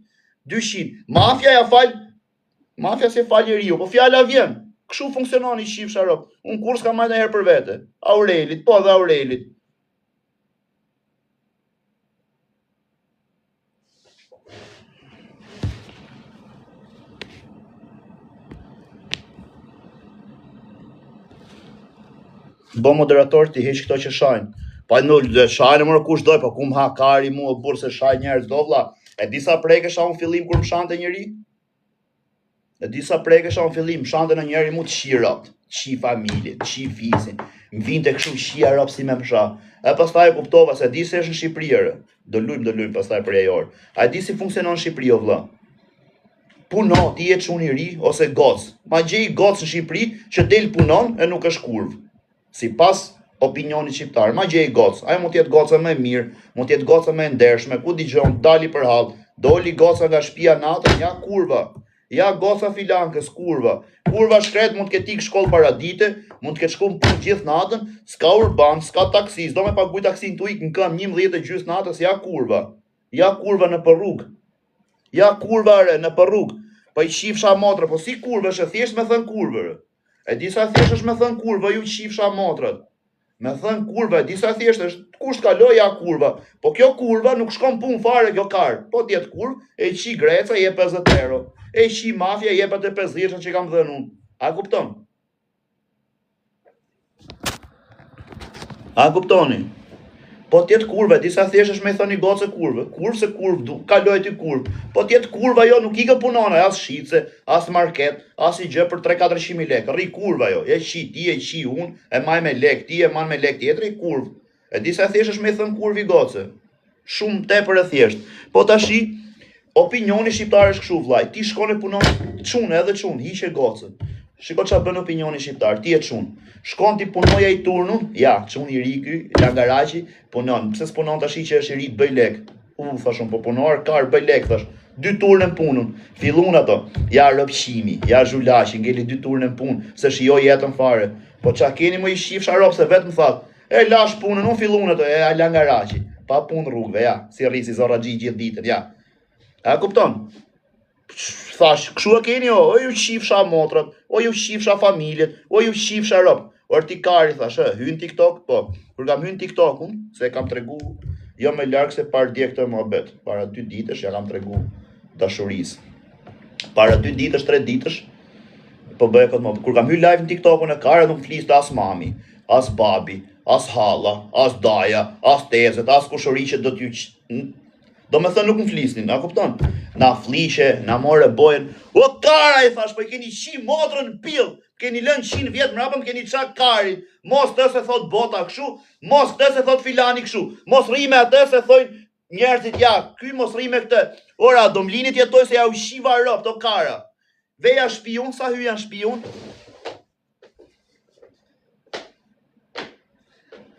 200. Mafia ja fal, mafia se fal Eriu, po fjala vjen. Kështu funksionon i shifsha rop. Un kurs kam marrë herë për vete. Aurelit, po dhe Aurelit. Bo moderator ti heq këto që shajnë. Pa në shajnë më kush doj, pa ku më ha kari mua burë se shaj njerëz do vlla. E disa prekesha unë fillim kur më shante njëri? E disa prekesha unë fillim, më shante në njëri mu të shi rapt, shi familje, shi fisin. Më vinte kështu shia rapt si me më sha. E pastaj e kuptova se di se është në Shqipëri. Do lujm pastaj për e orë. A di si funksionon Shqipëri o vlla? Puno, ti je çun i ri ose goc. Ma gjej goc në Shqipëri që del punon e nuk është kurv. Si pas opinionit shqiptar, ma gjej goc, ajo mund tjetë goca më mirë, mund tjetë goca më ndershme, ku digjon, dali për hall, doli goca nga shtëpia natën, ja kurva, ja goca filankës, kurva, kurva shkret mund të ketë ik shkollë paradite, mund të ketë shku punë gjithë natën, s'ka urban, s'ka taksis, do me paguaj taksin tu ik në këm 11:30 natës, ja kurva në për rrugë, ja kurva re në për rrugë, pa i shifsha motra, po si kurva është thjesht me thënë kurvë. E disa thjesht është me thënë kurva, ju qifsha motrat. Me thënë kurva, e disa thjesht është kusht kaloj ja kurva. Po kjo kurva nuk shkon pun fare kjo kar. Po tjetë kurv, e qi greca je 50 euro. E qi mafia je për të 50 që kam dhënë unë. A kupton? A kuptoni? Po tjetë kurva, disa thjesht është me thënë i gocë kurvë. Kurvë se kurvë du, kaloj ti kurvë. Po tjetë kurva jo, nuk i ka punona, as shqice, as market, as i gjë për 3-400.000 lekë. Rri kurva jo, e qi ti, e qi unë, e maj me lek ti, e maj me lek tjetër, i kurvë. E disa thjesht është me thënë kurvë i gocë. Shumë tepër e thjesht. Po tashi, opinioni shqiptar është kështu vllai. Ti shkon e punon çun edhe çun, hiqe gocën. Shiko çfarë bën opinioni shqiptar, ti e çun. Shkon ti punoja i turnun, ja, çun i ri ky, la garaqi, punon. Pse s'punon tash që është i ri të bëj lek? Thashun, po punuar kar bëj lek thash. 2 turnë në punën. Fillun ato. Ja rrobshimi, ja zhulashi, ngeli 2 turnë në punë, se shijoj jetën fare. Po ç'a keni më i shifsha rob se vetëm thatë. E lash punën, unë fillun ato, e la garaqi. Pa punë rrugëve, ja, si rrisi zorraxhi gjithë ditën, ja. A kupton? Thash, kështu e keni o ju shifsha motrat, o ju shifsha familjet, o ju shifsha rob. Ortikari thash, hyn TikTok, po. Kur kam hyn TikTokun, se kam tregu jo më larg se par dje këtë mohabet. Para 2 ditësh ja kam tregu dashurisë. Para 2 ditësh, 3 ditësh, po bëj këtë mohabet. Kur kam hyn live në TikTokun e kare nuk fliste as mami, as babi, as halla, as daja, as tezet, as kushori që do t'ju do me thënë nuk më flisnin, a kupton? Na flishe, na more bojen. O kara i thash, po i keni qi motrën në pill, keni lënë 100 vjet mrapa, më keni çak karin. Mos të se thot bota kështu, mos të se thot filani kështu. Mos rime atë se thojnë njerëzit ja, ky mos rime këtë. Ora do mlinit jetoj se ja u shiva rop to kara. Veja shpion, sa hyja shpion.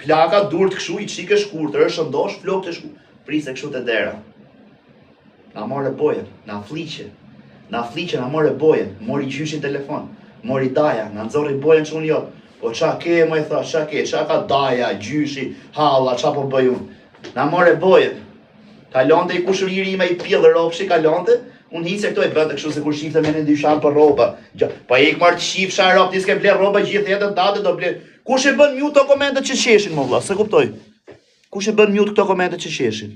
Plaka durt kështu, i çike shkurtër, është ndosh flok të shkurtër. Prise kështu të dera. Na more bojen, na fliqe, na more bojen, mori gjyshin telefon, mori daja, na nxorri bojen që unë jo. Po qa ke, më i tha, qa ka daja, gjyshi, halla, qa po bëj unë. Na more bojen. Kalonte i kushëriri me i pjellë ropshi, kalonte, unë hice këto e bënte kështu se kur shifte me në ndyshan për roba. Pa ik marrë të shifsha rop, ti s'ke ble roba gjithë jetën tate do ble. Kush e bën mute të komentet që sheshin, më vlla, se kuptoj. Kush e bën mute këto komentet që sheshin?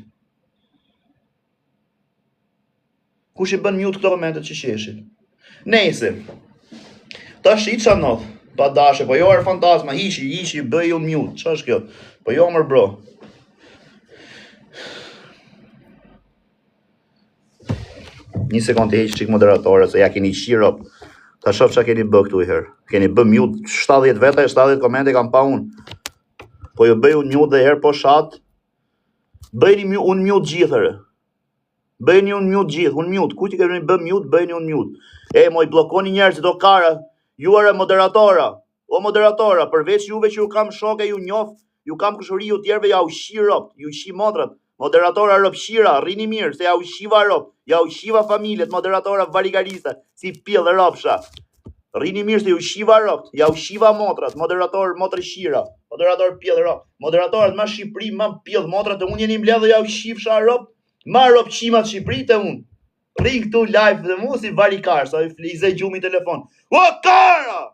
Kush e bën mute këto komentet që sheshin? Nejse. Tash i qa noth, pa dashe, po jo er fantazma, ishi, bëj unë mute, qa është kjo? Po jo mër bro. Një sekund të heq qik moderatore, se ja keni shirop. Ta shof qa keni bë këtu i herë. Keni bë mute 70 veta, 70 komente kam pa unë. Po jo bëj unë mute dhe herë po shat. Bëjni unë mute gjithëre. Bëjni unë mute gjithë, unë mute. Ku ti keni bë mute, bëjni unë mute. E, moj blokoni njerëzit o kara. Ju are moderatora. O moderatora, përveç juve që ju kam shoke, ju njof, ju kam kushuri, ju tjerve ja u shi rop, ju shi modrat. Moderatora ropshira, rrini mirë, se ja u shiva rop, ja u shiva familjet, moderatora varigarista, si pillë ropsha. Rrini mirë se ju shiva ropt, ja u shiva motrat, moderator motrë shira, moderator pillë rop, moderatorat ma Shqipëri, ma pillë motrat, e unë jeni mbledhë ja u shifsha rop, ma rop qimat Shqipëri të unë. Ring këtu live dhe mu si varikar, sa i zë gjumi telefon. O, kara!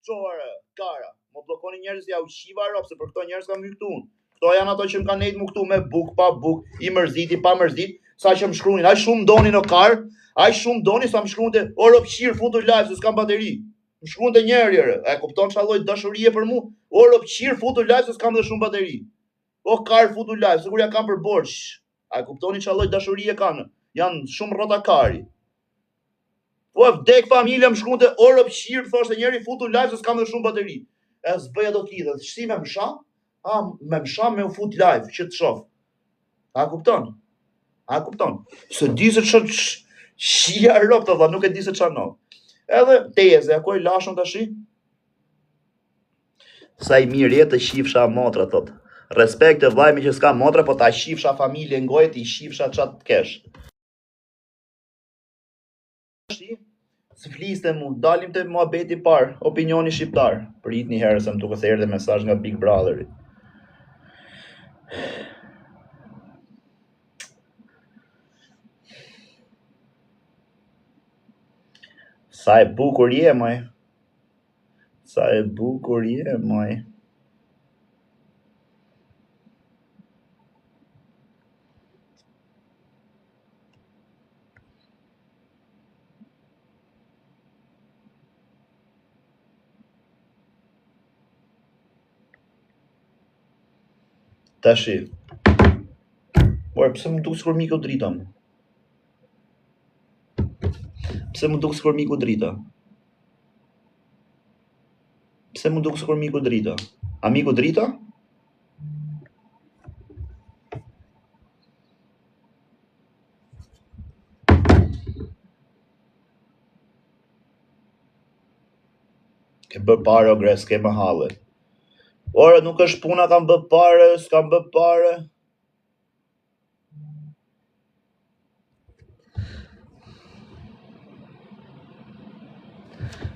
Qore, kara. Më blokoni njerës ja u shiva rop, se për këto njerës kam hyrë këtu unë. Këto janë ato që më kanë nejtë mu këtu me buk, pa buk, i mërzit, i pa mërzit, sa që më shkrunin, aj shumë doni në karë, aj shumë doni sa më shkruante, o ropshir futu live se s'kam bateri. Më shkruante njerë, e kupton që alloj dashurie për mu, o ropshir futu live se s'kam dhe shumë bateri. O karë futu live, se kur ja kam për borç. A kuptoni që alloj dashurie kanë, janë shumë rrota kari. Po e vdek familja më shkruante, o ropshir, thoshte njeri futu live se s'kam dhe shumë bateri. E s'bëja do t'lidhe, si me msha? A, me msha me u fut live, që të shof. A kupton? A kupton? Se di se që shia rop të dha, nuk e di se që no. Edhe teze, ako i lashon të shi? Sa i mirë jetë të shifsha motra, thot. Respekt të vllajmi që s'ka motra, po ta shifsha familje ngojt, i shifsha qatë të kesh. Së fliste mu, dalim të muhabeti par, opinioni shqiptar. Prit një herë se më tuk se erdhe mesazh nga Big Brotheri. Sa e bukur je, moj. Sa e bukur je, moj. Tashi. Por pse më duk sikur miku drita më? Pse më duk sikur miku drita? Pse më duk sikur miku drita? A miku drita? Ke bë pare o gres, ke më halle. Ora, nuk është puna kam bë pare, s'kam bë pare.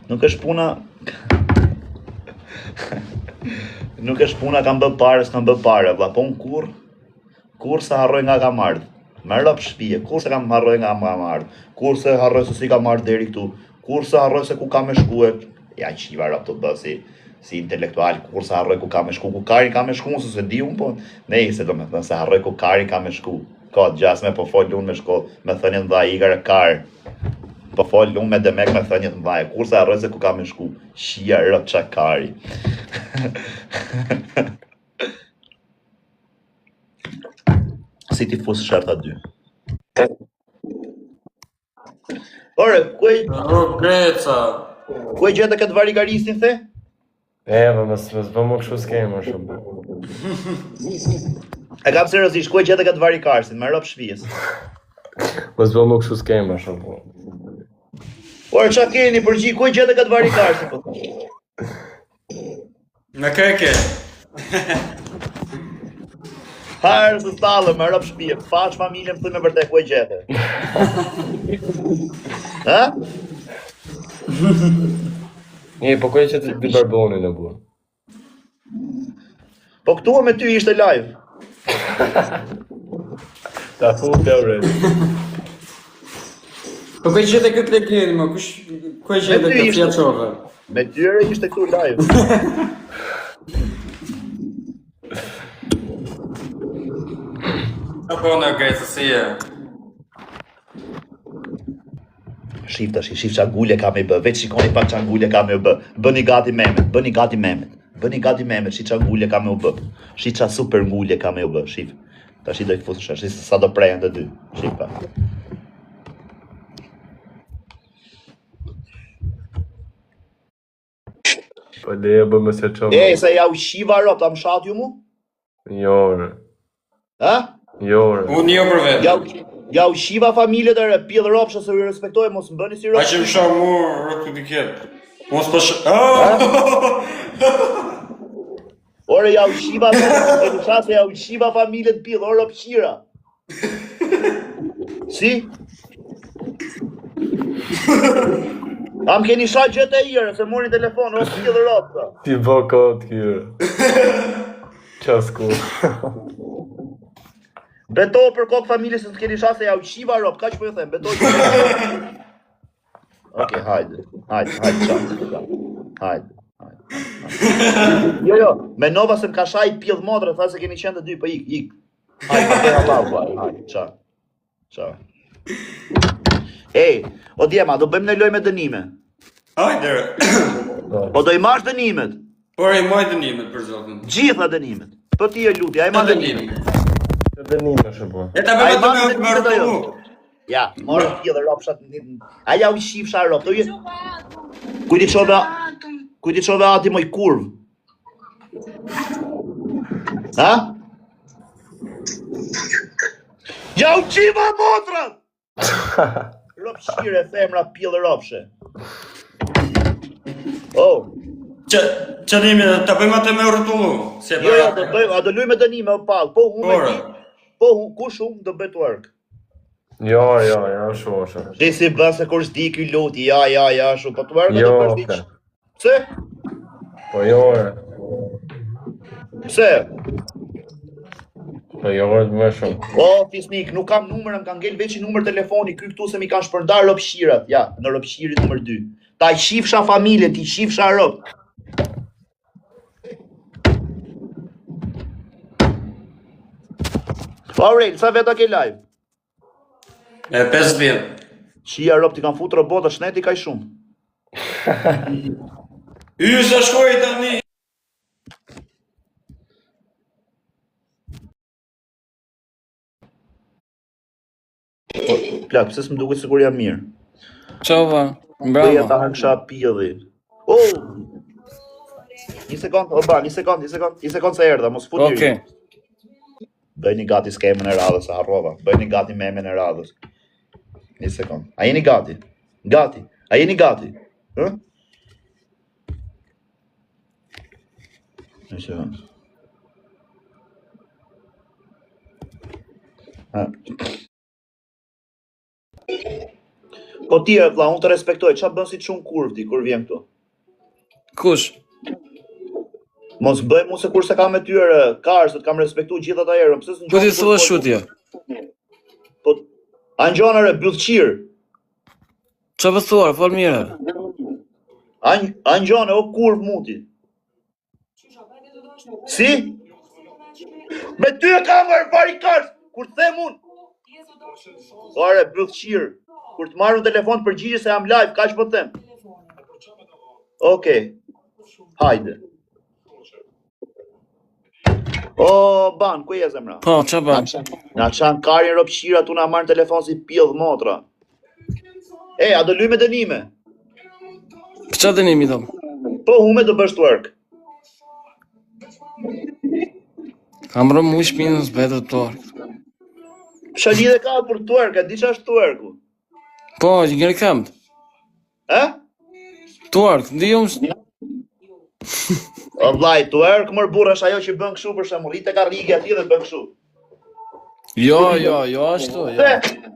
Nuk është puna... Nuk është puna kam bë pare, s'kam bë pare, vla, po unë kur se harroj nga kam ardhë. Me rëp shpije, kur se kam harroj nga kam ardhë, kur se harroj se si kam ardhë deri këtu, kur se harroj se ku kam e shkue, ja qiva rëp të bësi. Si intelektual, kur se harroj ku ka me shku, ku kari ka me shku, se di unë, po, ne i se do me thënë, se harroj ku kari ka me shku. Ka të gjasme, po folë unë me shko, me thënjët më dhaj, igar e karë. Po folë unë me demek me thënjët më dhaj, kur se harroj se ku ka me shku, shia rët qa kari. Si ti fusë sharta 2. Ore, Greca. ku e gjete këtë varigaristin, the? Mësë më kështu s'kemë shumë. E kam seriosisht, ku e gjete këtë varikarsin, me rëp shpijës? Mësë më kështu s'kemë shumë. Por qa keni përgji, ku e gjete këtë varikarsin? Në keke. Harë së stallë, me rëp shpijë, faç familje më thuj me vërtet, ku e gjete? Ha? Një, po ku e që të dy barboni në bua? Po këtu me ty ishte live. Ta full të rrët. Po ku e gjete këtë lekleni, më? Ku e gjete këtë fjaqove? Me tyre ishte këtu live. Apo në Greca, si e? Shif qa gullje ka me bë, veç shikoni pak qa gullje ka me bë. Bëni gati Mehmet, bëni gati Mehmet, shi qa gullje ka me u bë. Shi qa super gullje ka me u bë, shif. Ta shi do i fusë shi sa do prejnë të dy, shif pa. Po le e bë më se qomë. Se ja u shiva rop, ta më shat ju mu? Jore. Ha? Jore. Unë jo për vetë. Ja u shiva familje të re, pjellë ropsha se u i respektoj, mos më bëni si A ropsha. që më shah mu rëtë të dikjet. Mos për shë... Ore, ja ushiva, ja ushiva familje të pillë, ore, pëshira. Si? Am keni sha gjëtë e ire, se mori telefon, o pillë ropë. Ti bë kot kyre. Qas ku. Beto për kokë familje se të keni sha se ja ushiva ropë, ka që po ju them, beto që... Oke, hajde, hajde. Jo, me nova se m'ka shaj pjellë modrë, tha se keni qenë të dy, për ik. Hajde, qa. Ej, o djema, do bëjmë në loj me dënime. Hajde. O do i marrë dënimet? Por i maj dënimet, për zotin. Gjitha dënimet. Po ti e luti, a i marrë dënimet. Të dënime shëpo. E ta bëjmë të me rëtullu. Ja, morë pjellë ropë, aja u shif sha ropë. Kujti qove ati moj kurvë. Ha? Ja u qiva motrat! Ropshire, femra, pjellë ropshe. Oh. Që nimi, ta bëjmë atë me rëtullu. Jo, a do luj me dënime o palë. Po, kush unë do bet work. Jo, shu. Dhe si bën se kur s'di ky luti, ja, shu, po të work do bësh diç. Pse? Po jo, Pse? Po jo, më shumë. O, fisnik, nuk kam numër, më kanë ngel veç i numër telefoni, ky këtu se mi kanë shpërndar ropshirat, ja, në ropshiri numër 2. Ta i shifsha familje, ti shifsha rop. Aurel, sa veta ke live? E 5 vjet. Shia rop ti kanë futur robota, shneti kaj shumë. Sa shkoj tani. Plak, pse s'm duket sikur jam mirë. Qova, Bëja ta bravo. hangsha pjellë. Oh! Një sekund se erdha, mos futi. Okej. Bëjni gati skemën e radhës, harrova. Bëjni gati memen e radhës. Një sekund. A jeni gati? A jeni gati? Hë? Një sekund. Po ti e vlla, unë të respektoj, qa bën si çun kurv ti kur vjen këtu? Kush? Mos bëj mu se kur se kam me tyre karë, se të kam respektu gjithë ata herën. Pse s'në Po ti thua shutje. Po Angjonare byllqir. Qa për thuar, fol mire. Angjone, o kurv muti. Si? Me ty e kam marrë pari karës, kur të them unë. Ore, byllqir. Kur të marrë në telefon të përgjigje se jam live, ka që po të them. Okej. Hajde. O, ban, ku je zemra? Po, qa ban? Na qanë karin ropshira, tu na marrë në telefon si pjellë motra. E, a do luj me dënime? Për qa dënimi do? Po, hume do bësh twerk. Kam rëmë mu shpinës betë të twerk. Pësha lidhe ka për twerk, a di qa është twerku? Po, që njëri kamt. E? Twerk, di unë... O vlaj, twerk mërë burra është ajo që bën këshu për shemull, i te ka rigi ati dhe bën këshu. Jo, ashtu, jo.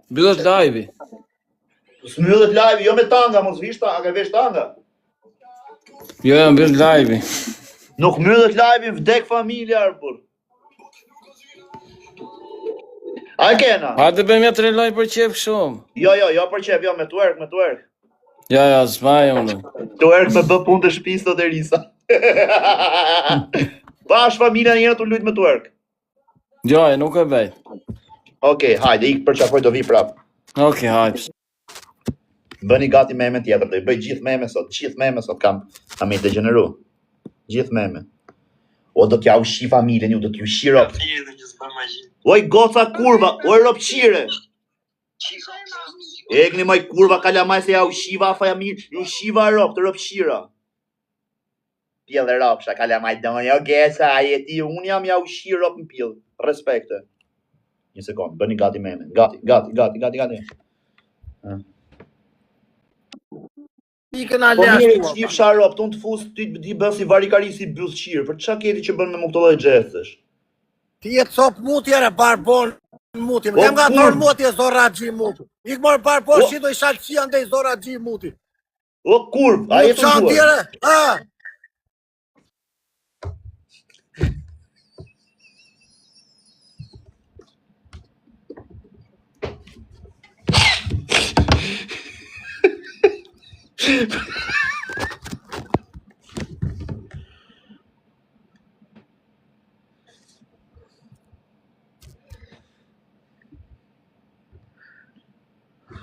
Bëllët live-i. S'myllet live, jo me tanga, mos vish tanga, a ke vesh tanga? Jo, jam bëllët live-i. Nuk myllet live, vdek familja, arbur. A e kena? A të bëjmë ja të reloj për qef shumë. Jo për qef, jo me twerk. Ja, s'maj unë. Twerk me bë punë të shtëpisë të Terisa. Pash familja njëra të lujt me twerk. Jo, nuk e bëj. Okej, hajde, ik për qafoj do vi prap. Okej, hajde. Bëni gati meme tjetër, do i bëj gjithë meme sot kam i degeneru. Gjithë meme. O do t'ja ushi familjen, ju do t'ju ushi rop. Oj, goca kurva, oj ropqire. Egni moj kurva kalamaj se ja ushiva familje, ju ushiva rop, të ropqira. Pjellë ropsha, kalamaj donja, o geca, a jeti, unë jam ja ushi rop në pjellë. Respekte. Një sekund, bëni gati meme. Gati. Pikën a Po mirë, lashtua. çif sharop, ton të fus ti bën si varikari si byllshir. Për çka keti që bën me këto lloj gjestesh? Ti e cop mutje re barbon muti. O, Kem nga kur? thon mutje zora xhi muti. Ik mor barbon O. shi do i shalçi andej zora xhi muti. O kurv, a jetë Çan duar. tjere? Ah,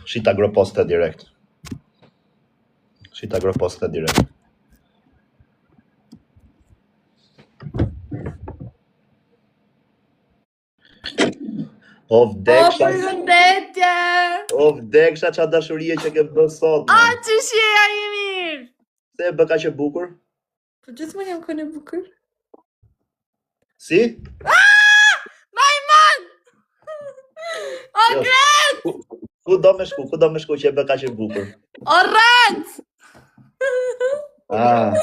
Shita groposta direkt. Shita groposta direkt. O vdeksha, përshëndetje! o vdeksha qa dashurie që ke bë sot. A, që shjeja i mirë! Se bë kaq e bukur? Po gjithmonë jam kënë e bukur. Si? Majman! O Jo. gret! Ku do me shku që e bë kaq e bukur? O ret! Ah,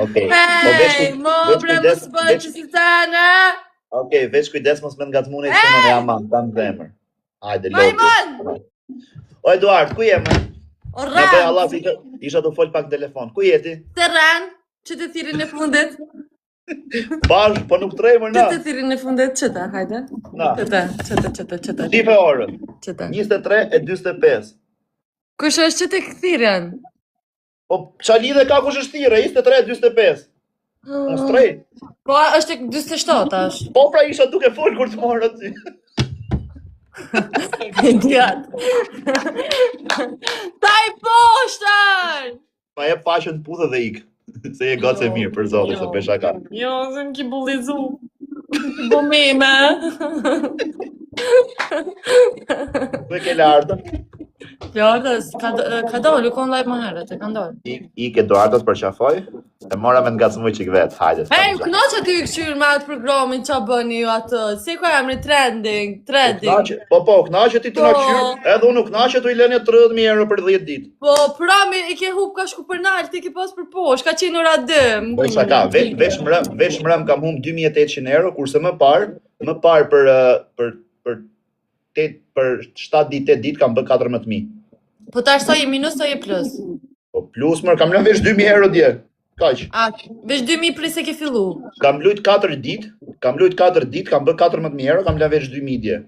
okay. Hej, mo bre më s'bëj që si tane! Okej, veç kujdes mos më ngacmune i punën e aman, kam zemër. Hajde, loti. Majman! O Eduard, ku je më? O Na bëj ret! Allah, isha të fol pak në telefon. Ku jeti? Të ren, që të thirin e fundit. Bash, po nuk tremër na. Që të thirin e fundit, qëta, hajde. Na. Qëta. Shife orën. Qëta. 23:45. Kush është që të këthiren? Po qa lidhe ka kush është thire? 23:45. Mos trej. Po, është e 27 tash. Po pra isha duke fol kur të morë aty. Idiot. Taj poshtar! Pa e pashën puthë dhe ik. Se je gocë e mirë për zotë, se pesha ka. Jo, se më ki bullizu. Bo meme. Ku e ke lartë? Fjordës, ka dollu, kon live më herët, e ka ndollë. Ik Eduardos për qafoj, e mora me ngacmuj qik vetë, hajde. Hej, kënoqa ty i këshyrë me atë programin që bëni ju atë, si ka emri trending. Po, knaqe ti të na qyrë, edhe unë knaqe tu i lene 30.000 euro për 10 ditë. Po, prami i ke hup ka shku për nalë, ti ke pas për posh, ka qenë ora dëm. Po sa ka, vesh mrëm kam hum 2.800 euro, kurse më parë për 7 ditë, 8 ditë kam bë 14.000. Po tash sa je minus, sa je plus? Po plus mërë, kam lënë vesh 2.000 euro dje. Kaq. A, vesh 2.000 plus e ke fillu? Kam lujt 4 ditë, kam bë 14.000 euro, kam lënë vesh 2.000 dje.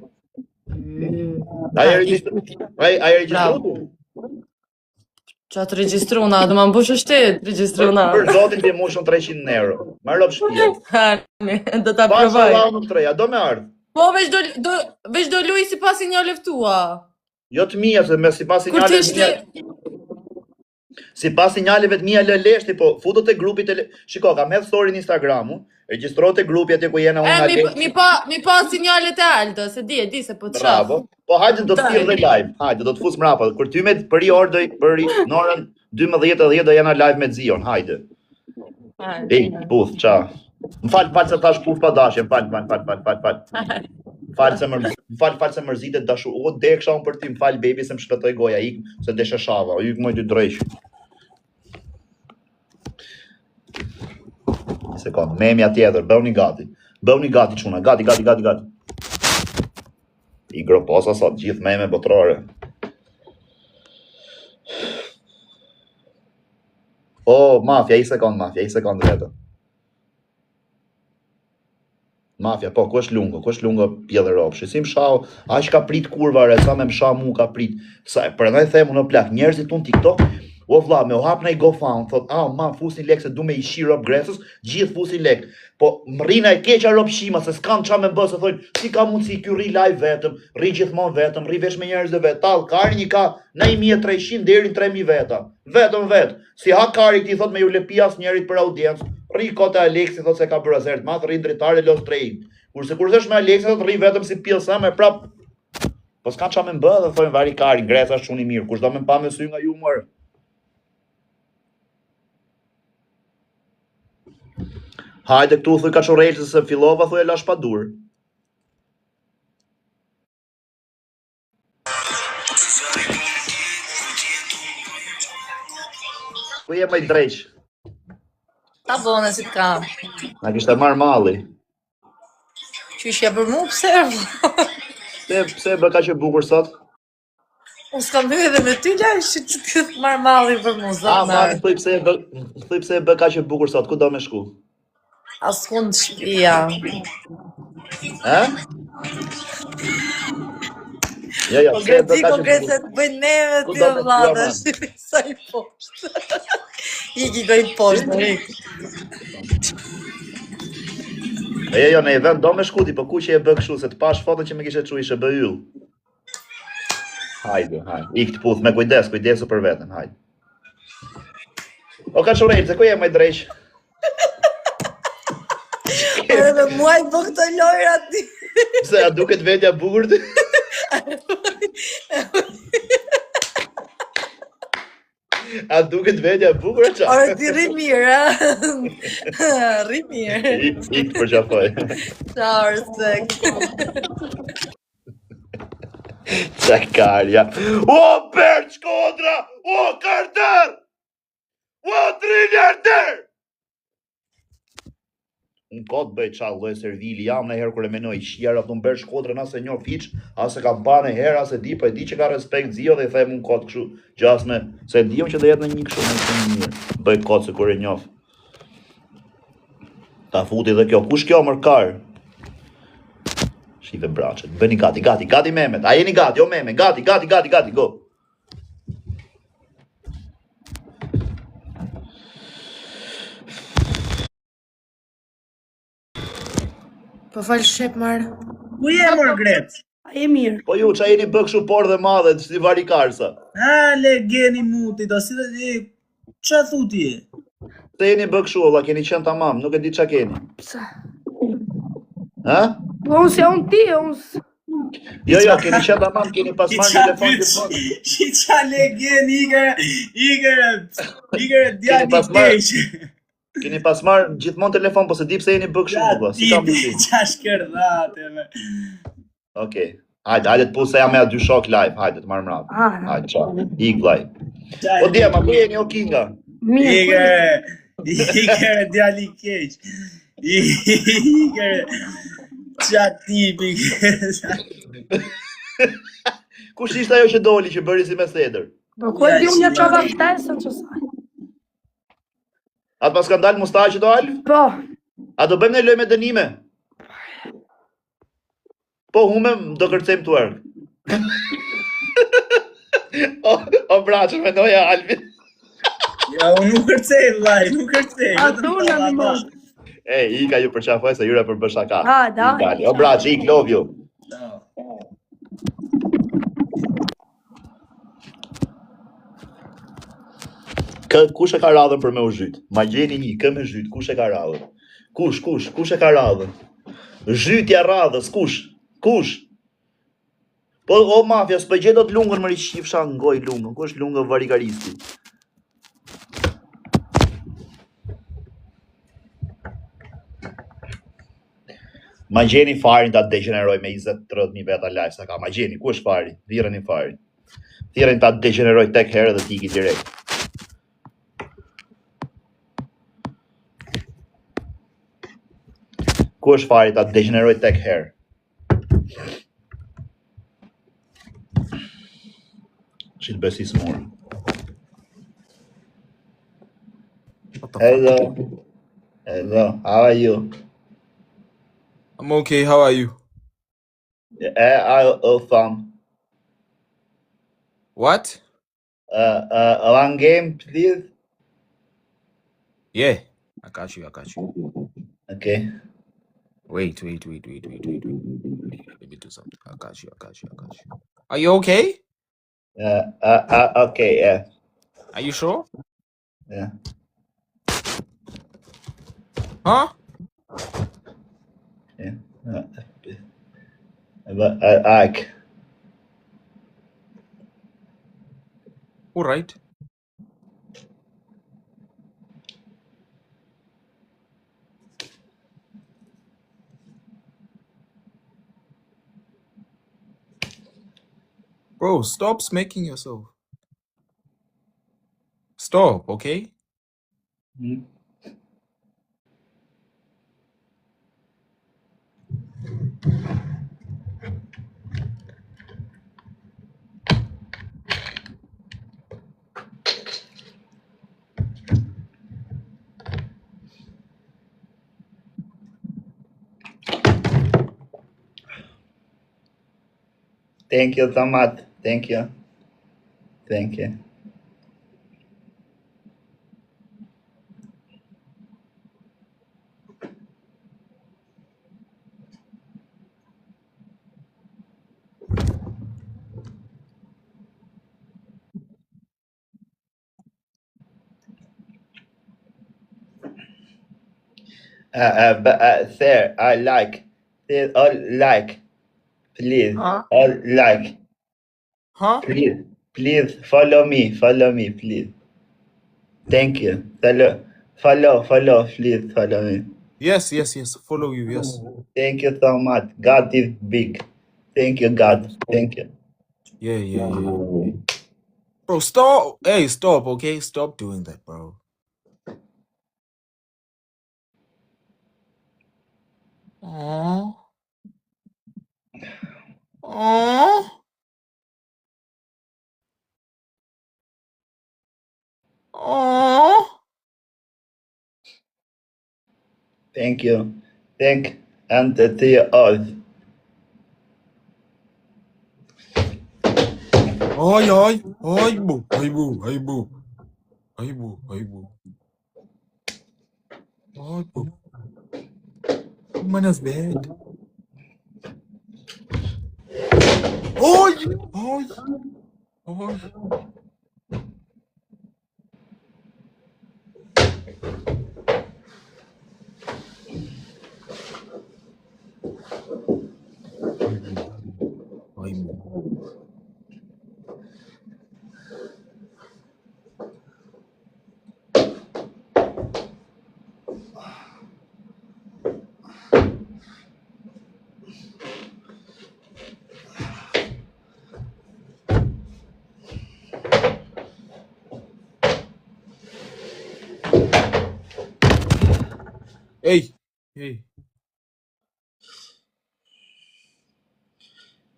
A e registruar? Qa të registruna, do ma mbush shtet, registruna. Për zotin të mushën 300 euro. Marë lop shpje. Do ta Pas provoj. Allah nuk treja, do me ardhë. Po, veç do luj si pas sinjale tua. Jo të mija, se me si pas Kur sinjale t'ishte... Si pas sinjaleve të mija lë leshti, po futo të grupit e Shiko, ka me story në Instagramu, regjistro të grupi aty ku jena unë nga leshti. Mi pa sinjalet e aldo, se di se po të shaf. Bravo. Po hajde do të thirr dhe live. Hajde do të fus mrapa. Kur ty me për i orë në orën 12:10 do jena live me Zion. Hajde. Ej, puth, qa. M'fal se tash puth pa dashje. M'fal. M'fal se mërzitet dashu. O deksha unë për ty, m'fal baby se më shpëtoj goja ik se deshe shava. Ik më dy drejsh. Një sekond, memja tjetër, bëuni gati. Bëuni gati çuna, gati. I groposa sot gjithë meme botrore. O, mafja, i sekond vetë. Mafja, po, ku është lungo pjedhe ropshi. Si më shau, aq ka prit kurvare, sa me më shau mu ka prit. Sa, për ndaj themu në plak, njerëzit unë TikTok, o vlla, me u hap në i GoFund, thot, ma, fusin lek se du me i shi rop Gresës, gjithë fusin lek. Po, më rina e keqa rop shima, se s'kan qa me bë, se thojnë, si ka mundësi, kjo ri live vetëm, ri gjithmon vetëm, ri vesh me njerëz dhe vetë, tal, kari një ka në 1.300 deri në 3.000 veta. Vetëm vetë. Si ha kari ti thot me ju lepi as njerit për audiencë, ri kote Aleksi thot se ka bërë azert, math ri ndritare los trejnë. Kurse kur është me Aleksi thot ri vetëm si pjesa me prap. Po s'ka qa me mbë dhe thojnë vari kari, Gresa është shumë i mirë, kush do me pa me sy nga ju mërë. Hajde këtu thuj ka qorejtë se fillova, thuj e lash pa dur. jem ai drejq. Ta bone si të kam. Na kishte marr malli. Qyshja për mu, pse? Pse bë kaq e bukur sot? Unë s'kam hyrë edhe me ty laj, që të marr malli për mu, zot Ma, thuj pse bë kaq e bukur sot, ku do me shku? Askund shtëpia. Jo, Konkret se të bëjnë neve Ku ty do me vlada, t'jua, shqipi sa i poshtë. Iki gojnë poshtë, Rik. Jo, në event do me shkuti, po ku që e bë kështu, se të pash foton që me kishe çu ishe bë yll. Hajde. Ik të puth, me kujdesu për veten, hajde. O ka shurejt, se ku jem ai drejq? Edhe muaj bë këto lojra ti. Pse, a duket vetja bukur ti? A duket vetja bukur qa? Ore ti rri mirë, a? Rri mirë. Ik për qafoj. Ciao, respekt. Qakarja. O, Bert Shkodra! O, Karder! O, Triljarder! Unë ka të bëj qallë lloj servili, jam në herë kur e menoj qjera, të më bërë Shkodrën ase një fiq, ase ka ba në herë, ase di, po e di që ka respekt zio dhe i them unë kotë këshu, gjasme, se di unë që dhe jetë në një këshu, në shumë mirë, bëj kotë se kur e njof. Ta futi dhe kjo, kush kjo mërkar? Shive braqet, bëni gati Mehmet, a jeni gati, o Mehmet, gati, go. Po falë shep marë. Ku je Margret? A je mirë. Po ju, qa jeni bëkshu por dhe madhe, si varikarsa? A, le geni muti, do si dhe qa thuti e? Se jeni bëkshu, ola, keni qenë tamam, nuk e di qa keni. Pse? Ha? Po unë se unë ti, unë... Jo, keni qenë tamam, keni pas marrë telefon gjithmonë. Shi qa le geni, igër djani keq. Keni pas marrë gjithmonë telefon, po se di pse jeni bëkshu, ola, si kam përshim. Qa shkërdate, me. Okej, hajde të pusë se jam me a dy shok live, hajde të marrë mrapë. Hajde, qa, ik live. Po djema, ku jeni o Kinga? Igër djani keq. Igër qa tipi. Kush ishte ajo që doli, që bëri si me sedër? Po ku e di unë një qova ftesën që saj? Atë pas ka ndalë mustaqë do Alf? Po. A do bëjmë në loj me dënime? Po humem, do kërcem të erë. O braqë, me doja Alfin. Ja, unë nuk kërcej, vlaj, nuk kërcej. A du në në mos. Ika ju përqafoj se jure për bëshaka. Da. O braqë, ik, love you. Kush e ka radhën për me u zhyt? Ma gjeni një, kë me zhyt, kush e ka radhën? Kush e ka radhën? Zhytja radhës, kush? Po, o mafja, s'pë gjedo të lungën më rishifsha ngoj lungën, kush lungën varikaristi? Ma gjeni farin ta degeneroj me 20-30.000 veta live sa ka, ma gjeni, kush fari? Thirën i farin. Thirën ta degeneroj tek herë dhe tiki direkt. Ku është fari ta degeneroj tek herë? Shit besi smur. Hello, how are you? I'm okay, how are you? I'll fun. What? One game, please? Yeah, I got you. Okay. Wait. Let me do something. I got you. Are you okay? Okay, yeah. Are you sure? Yeah. Huh? Yeah. But I All right. Bro, stop smacking yourself. Stop, okay? Thank you so much. Thank you. Thank you. Sir, I like. Please, all like. Please, Huh? all like. Huh? Please, follow me, please. Thank you. Follow, please, follow me. Yes. Follow you, yes. Thank you so much. God is big. Thank you, God. Thank you. Yeah. Bro, stop. Hey, stop, okay? Stop doing that, bro. Aww. Thank you. And to you all. Ay, boo. Manas bad. Ay. Ay, boo. Hey.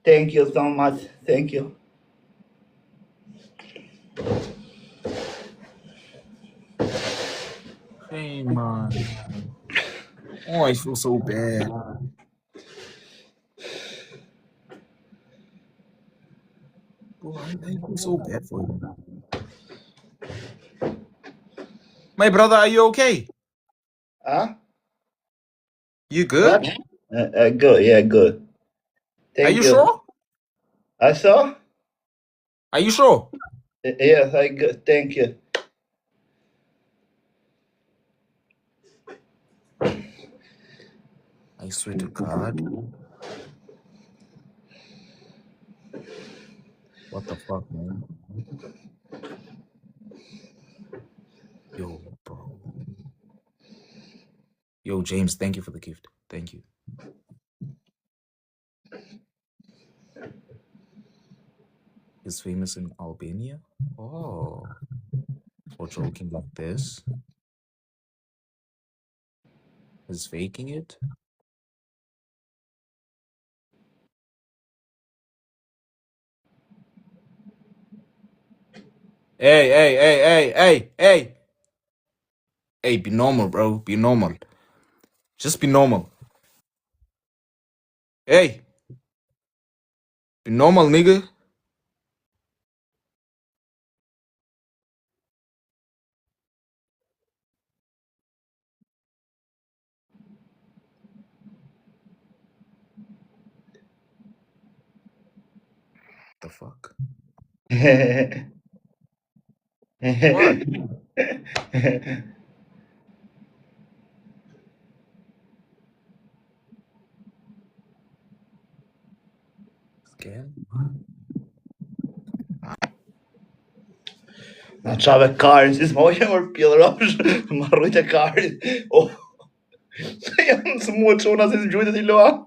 Thank you so much. Thank you. Hey, man. Oh, I feel so bad. Bro, I feel so bad for you. My brother, are you okay? Huh? You good? What? Good. Yeah, good. Thank Are you sure? I saw? Are you sure? Yes, I good. Thank you. I swear to God. What the fuck, man? Yo, bro. Yo, James, thank you for the gift. Thank you. He's famous in Albania? Oh. For joking like this? He's faking it? Hey. Hey, be normal, bro. Be normal. Just be normal. Hey. Be normal, nigga. The fuck? What? Scared? Na qave karin, si s'ma ujë mërë pjellërosh, më rrujt e karin. Oh, jam smur qona si s'gjujtë t'i luan.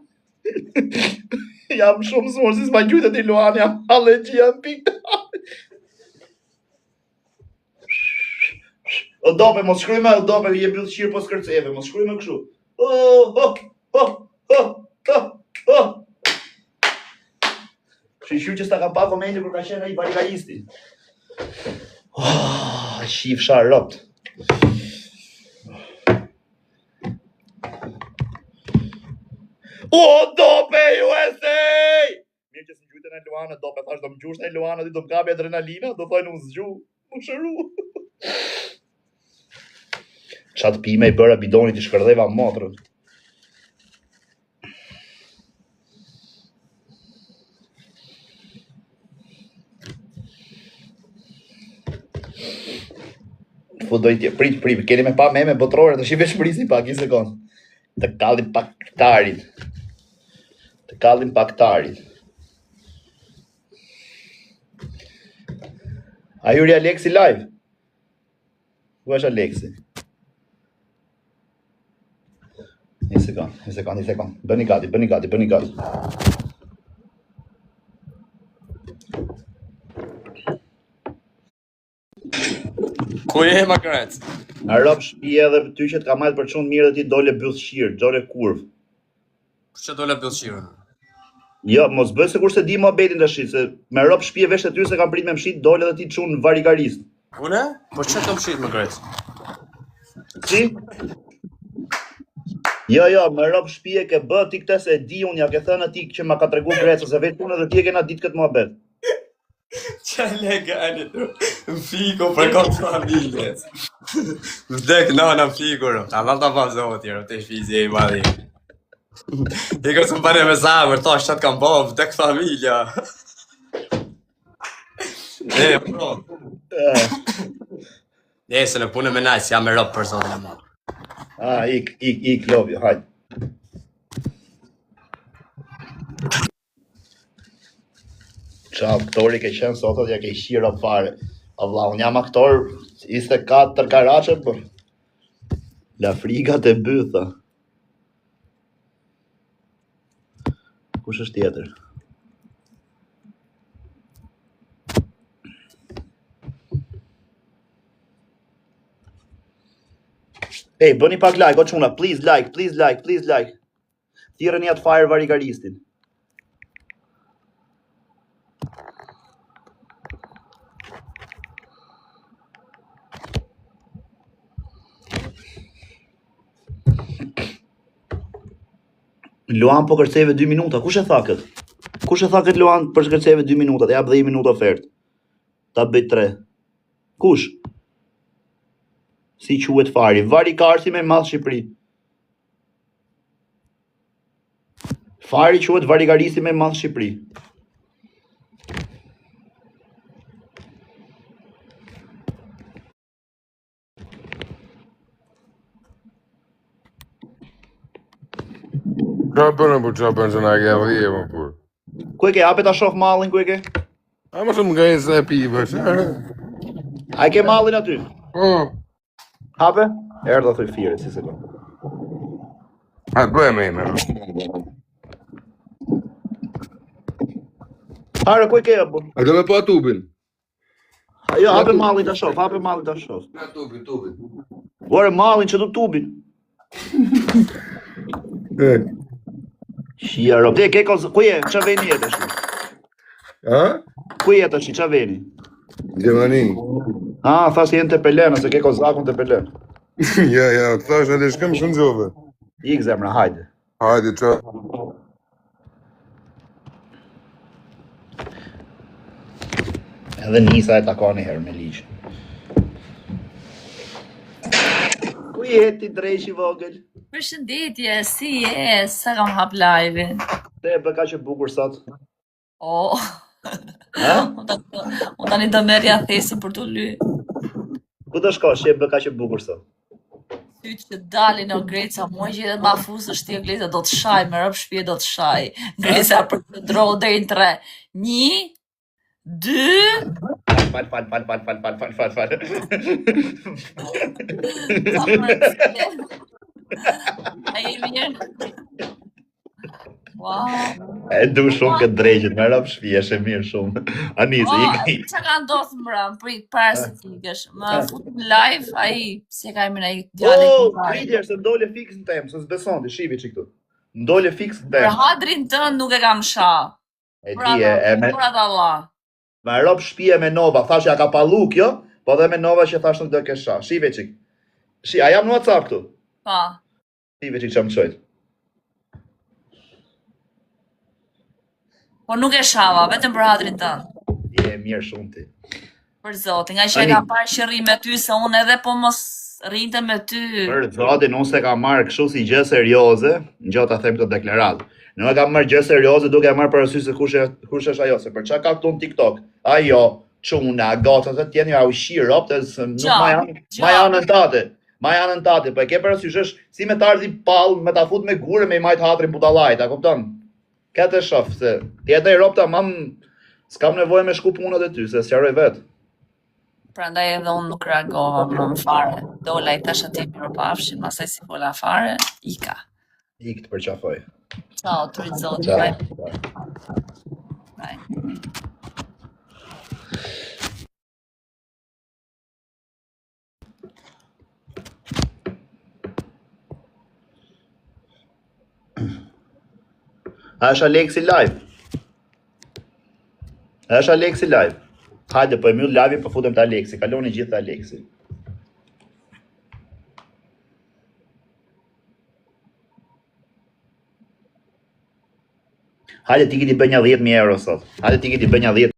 Jam shumë smur si s'ma gjujtë t'i luan, jam allergjia në pikë. O dope, mos shkruj me, o dope, je bëllëshirë po skërceve, mos shkruj me kështu. Shqy që s'ta kam pa komente kur ka qenë ai barikaristi. Shif sharë ropt. O, dope, USA! Mirë që s'më gjujtë në Luana, dope, thash do më gjush në Luana, di do më kapi adrenalina, do thojnë unë zgju, më shëru. Qatë pime i bëra bidonit i shkërdheva motrën. Fudoj tje, prit, keni me pa me botrore, të shive shprisi pak, 1 sekund. Të kallim paktarit. Të kallim paktarit. A juri Aleksi live? Ku është Aleksi? 1 sekund. Bëni gati. Ku je Makrec? A rop shtëpi edhe ty që t'ka majtë për çun mirë dhe ti dole byllshir, xhore kurv. Që dole byllshirën? Jo, mos bëj sikur se di mohabetin tash, se me rop shtëpi e vesh aty se kam prit me mshit, dole dhe ti çun varigarist. Une? Po çfarë të mshit Makrec? Si? Jo, me rop shtëpi e ke bë ti këtë se e di unë, ja ke thënë ti që ma ka tregu Greca se vetë unë edhe ti e kena ditë këtë mohabet. Qa legale tu? Më fiko për këtë familjes. Më dek nana më fikur. Ta val ta pazohet tjero, të shpizje i madhi. I kërë së më pane me zamër, ta shtë kam bo, më dek familja. Bro. Se në punë me najtë, jam me ropë për zotin e madhë. Ik, lobjo, hajde. Qa aktori ke qenë sotot, ja ke shira fare. A vla, unë jam aktor 24 karache, për la frigat e bytha. Kush është tjetër? Ej, bëni pak like, o quna, please like. Thirën atë fire varigaristin. Luan po kërceve 2 minuta, kush e tha këtë? Kush e tha këtë Luan për kërceve 2 minuta, të jap 10 minuta ofertë. Ta bëj 3. Kush? Si quhet fari? Vari Karsi me Madh Shqipëri. Fari quhet Varigarisi me Madh Shqipëri. Qa bënë që nga ke vëdhije më pur? Ku e ke, hape ta shoh mallin, ku e ke? A më shumë nga e se pive, A e ke mallin aty? Po. Hape? Erdha thuj fire, si sekund. A bëhe me ime. Hare, ku e ke, apo? A do me pa tubin? Jo, hape mallin ta shoh, Na tubin. Ore, mallin që du tubin. Shia, ro, ke ku je, qa veni jetë është? Ha? Ku jetë është, qa veni? Gjermani. Tha si jenë të Pelena, se ke kozakun të Pelena. Ja, të thash edhe shkëm shumë gjove. Ik zemra, hajde. Hajde, qa. Edhe Nisa e takon e herë me liqë. Ku jeti dreshi vogël? Përshëndetje, si je? Sa kam hap live-in? Te e bëka që bukur sot. Unë tani do merja thesin për të ly. Ku të shkosh që e bëka që bukur sot? Ty që dalin o Greca, mua që edhe ma fusë është tje Greca, do të shaj, me rëpë shpje do të shaj. Greca për të ndrohë dhe i në 3. 1, 2... Fal. A je mirë? Wow. E du shumë këtë drejgjit, me rap shpi, e mirë shumë. Anise, Që ka ndodhë më rëmë, prit, para se t'ikesh, më fut në live, aji, si e ka imin aji djale këtare. Pritje, se ndole fix në temë, se s'beson t'i shivi që këtu. Ndole fix në temë. Për hadrin tënë nuk e kam sha. E ti, e me... Për Allah. Me rap shpi e me Nova, thash ja ka palu kjo, po dhe me Nova që thash nuk do ke sha. Shive qik. A jam në WhatsApp këtu? Pa. Shive qik që më qojtë. Po nuk e shava, vetëm për hadrin tënë. Je mirë shumë ti. Për zotin, nga që e kam parë që rri me ty, se unë edhe po mos rrinte me ty. Për zotin, unë se kam marrë kështu si gjë serioze, në gjë ta them këtë deklaratë. Nuk e kam marrë gjë serioze duke e marrë parasysh se kush është ajo, se për çka ka këtu në TikTok. Ajo, çuna, gota, të tjeni au shi ropte, nuk ma janë në tate. Ma janë në tate, po e ke parasysh është si me të ardhi pall, me ta fut me gure, me i majt hatrin budallajt, a kupton? Këtë e shof, se tjetë e ropta, mam, s'kam nevojë me shku punët e ty, se s'qaroj vetë. Pra ndaj edhe unë nuk reagova më në fare. Dola i tash ati mirë pafshin, masaj si fola fare, ika. Ik të përqafoj. Ciao, të rizot. Bye. A është Aleksi live? A është Aleksi live? Hajde, po e mjull live, po futem të Aleksi. Kaloni gjithë të Aleksi. Hajde ti ki ti bë një 10.000 euro sot. Hajde ti ki ti bë një 10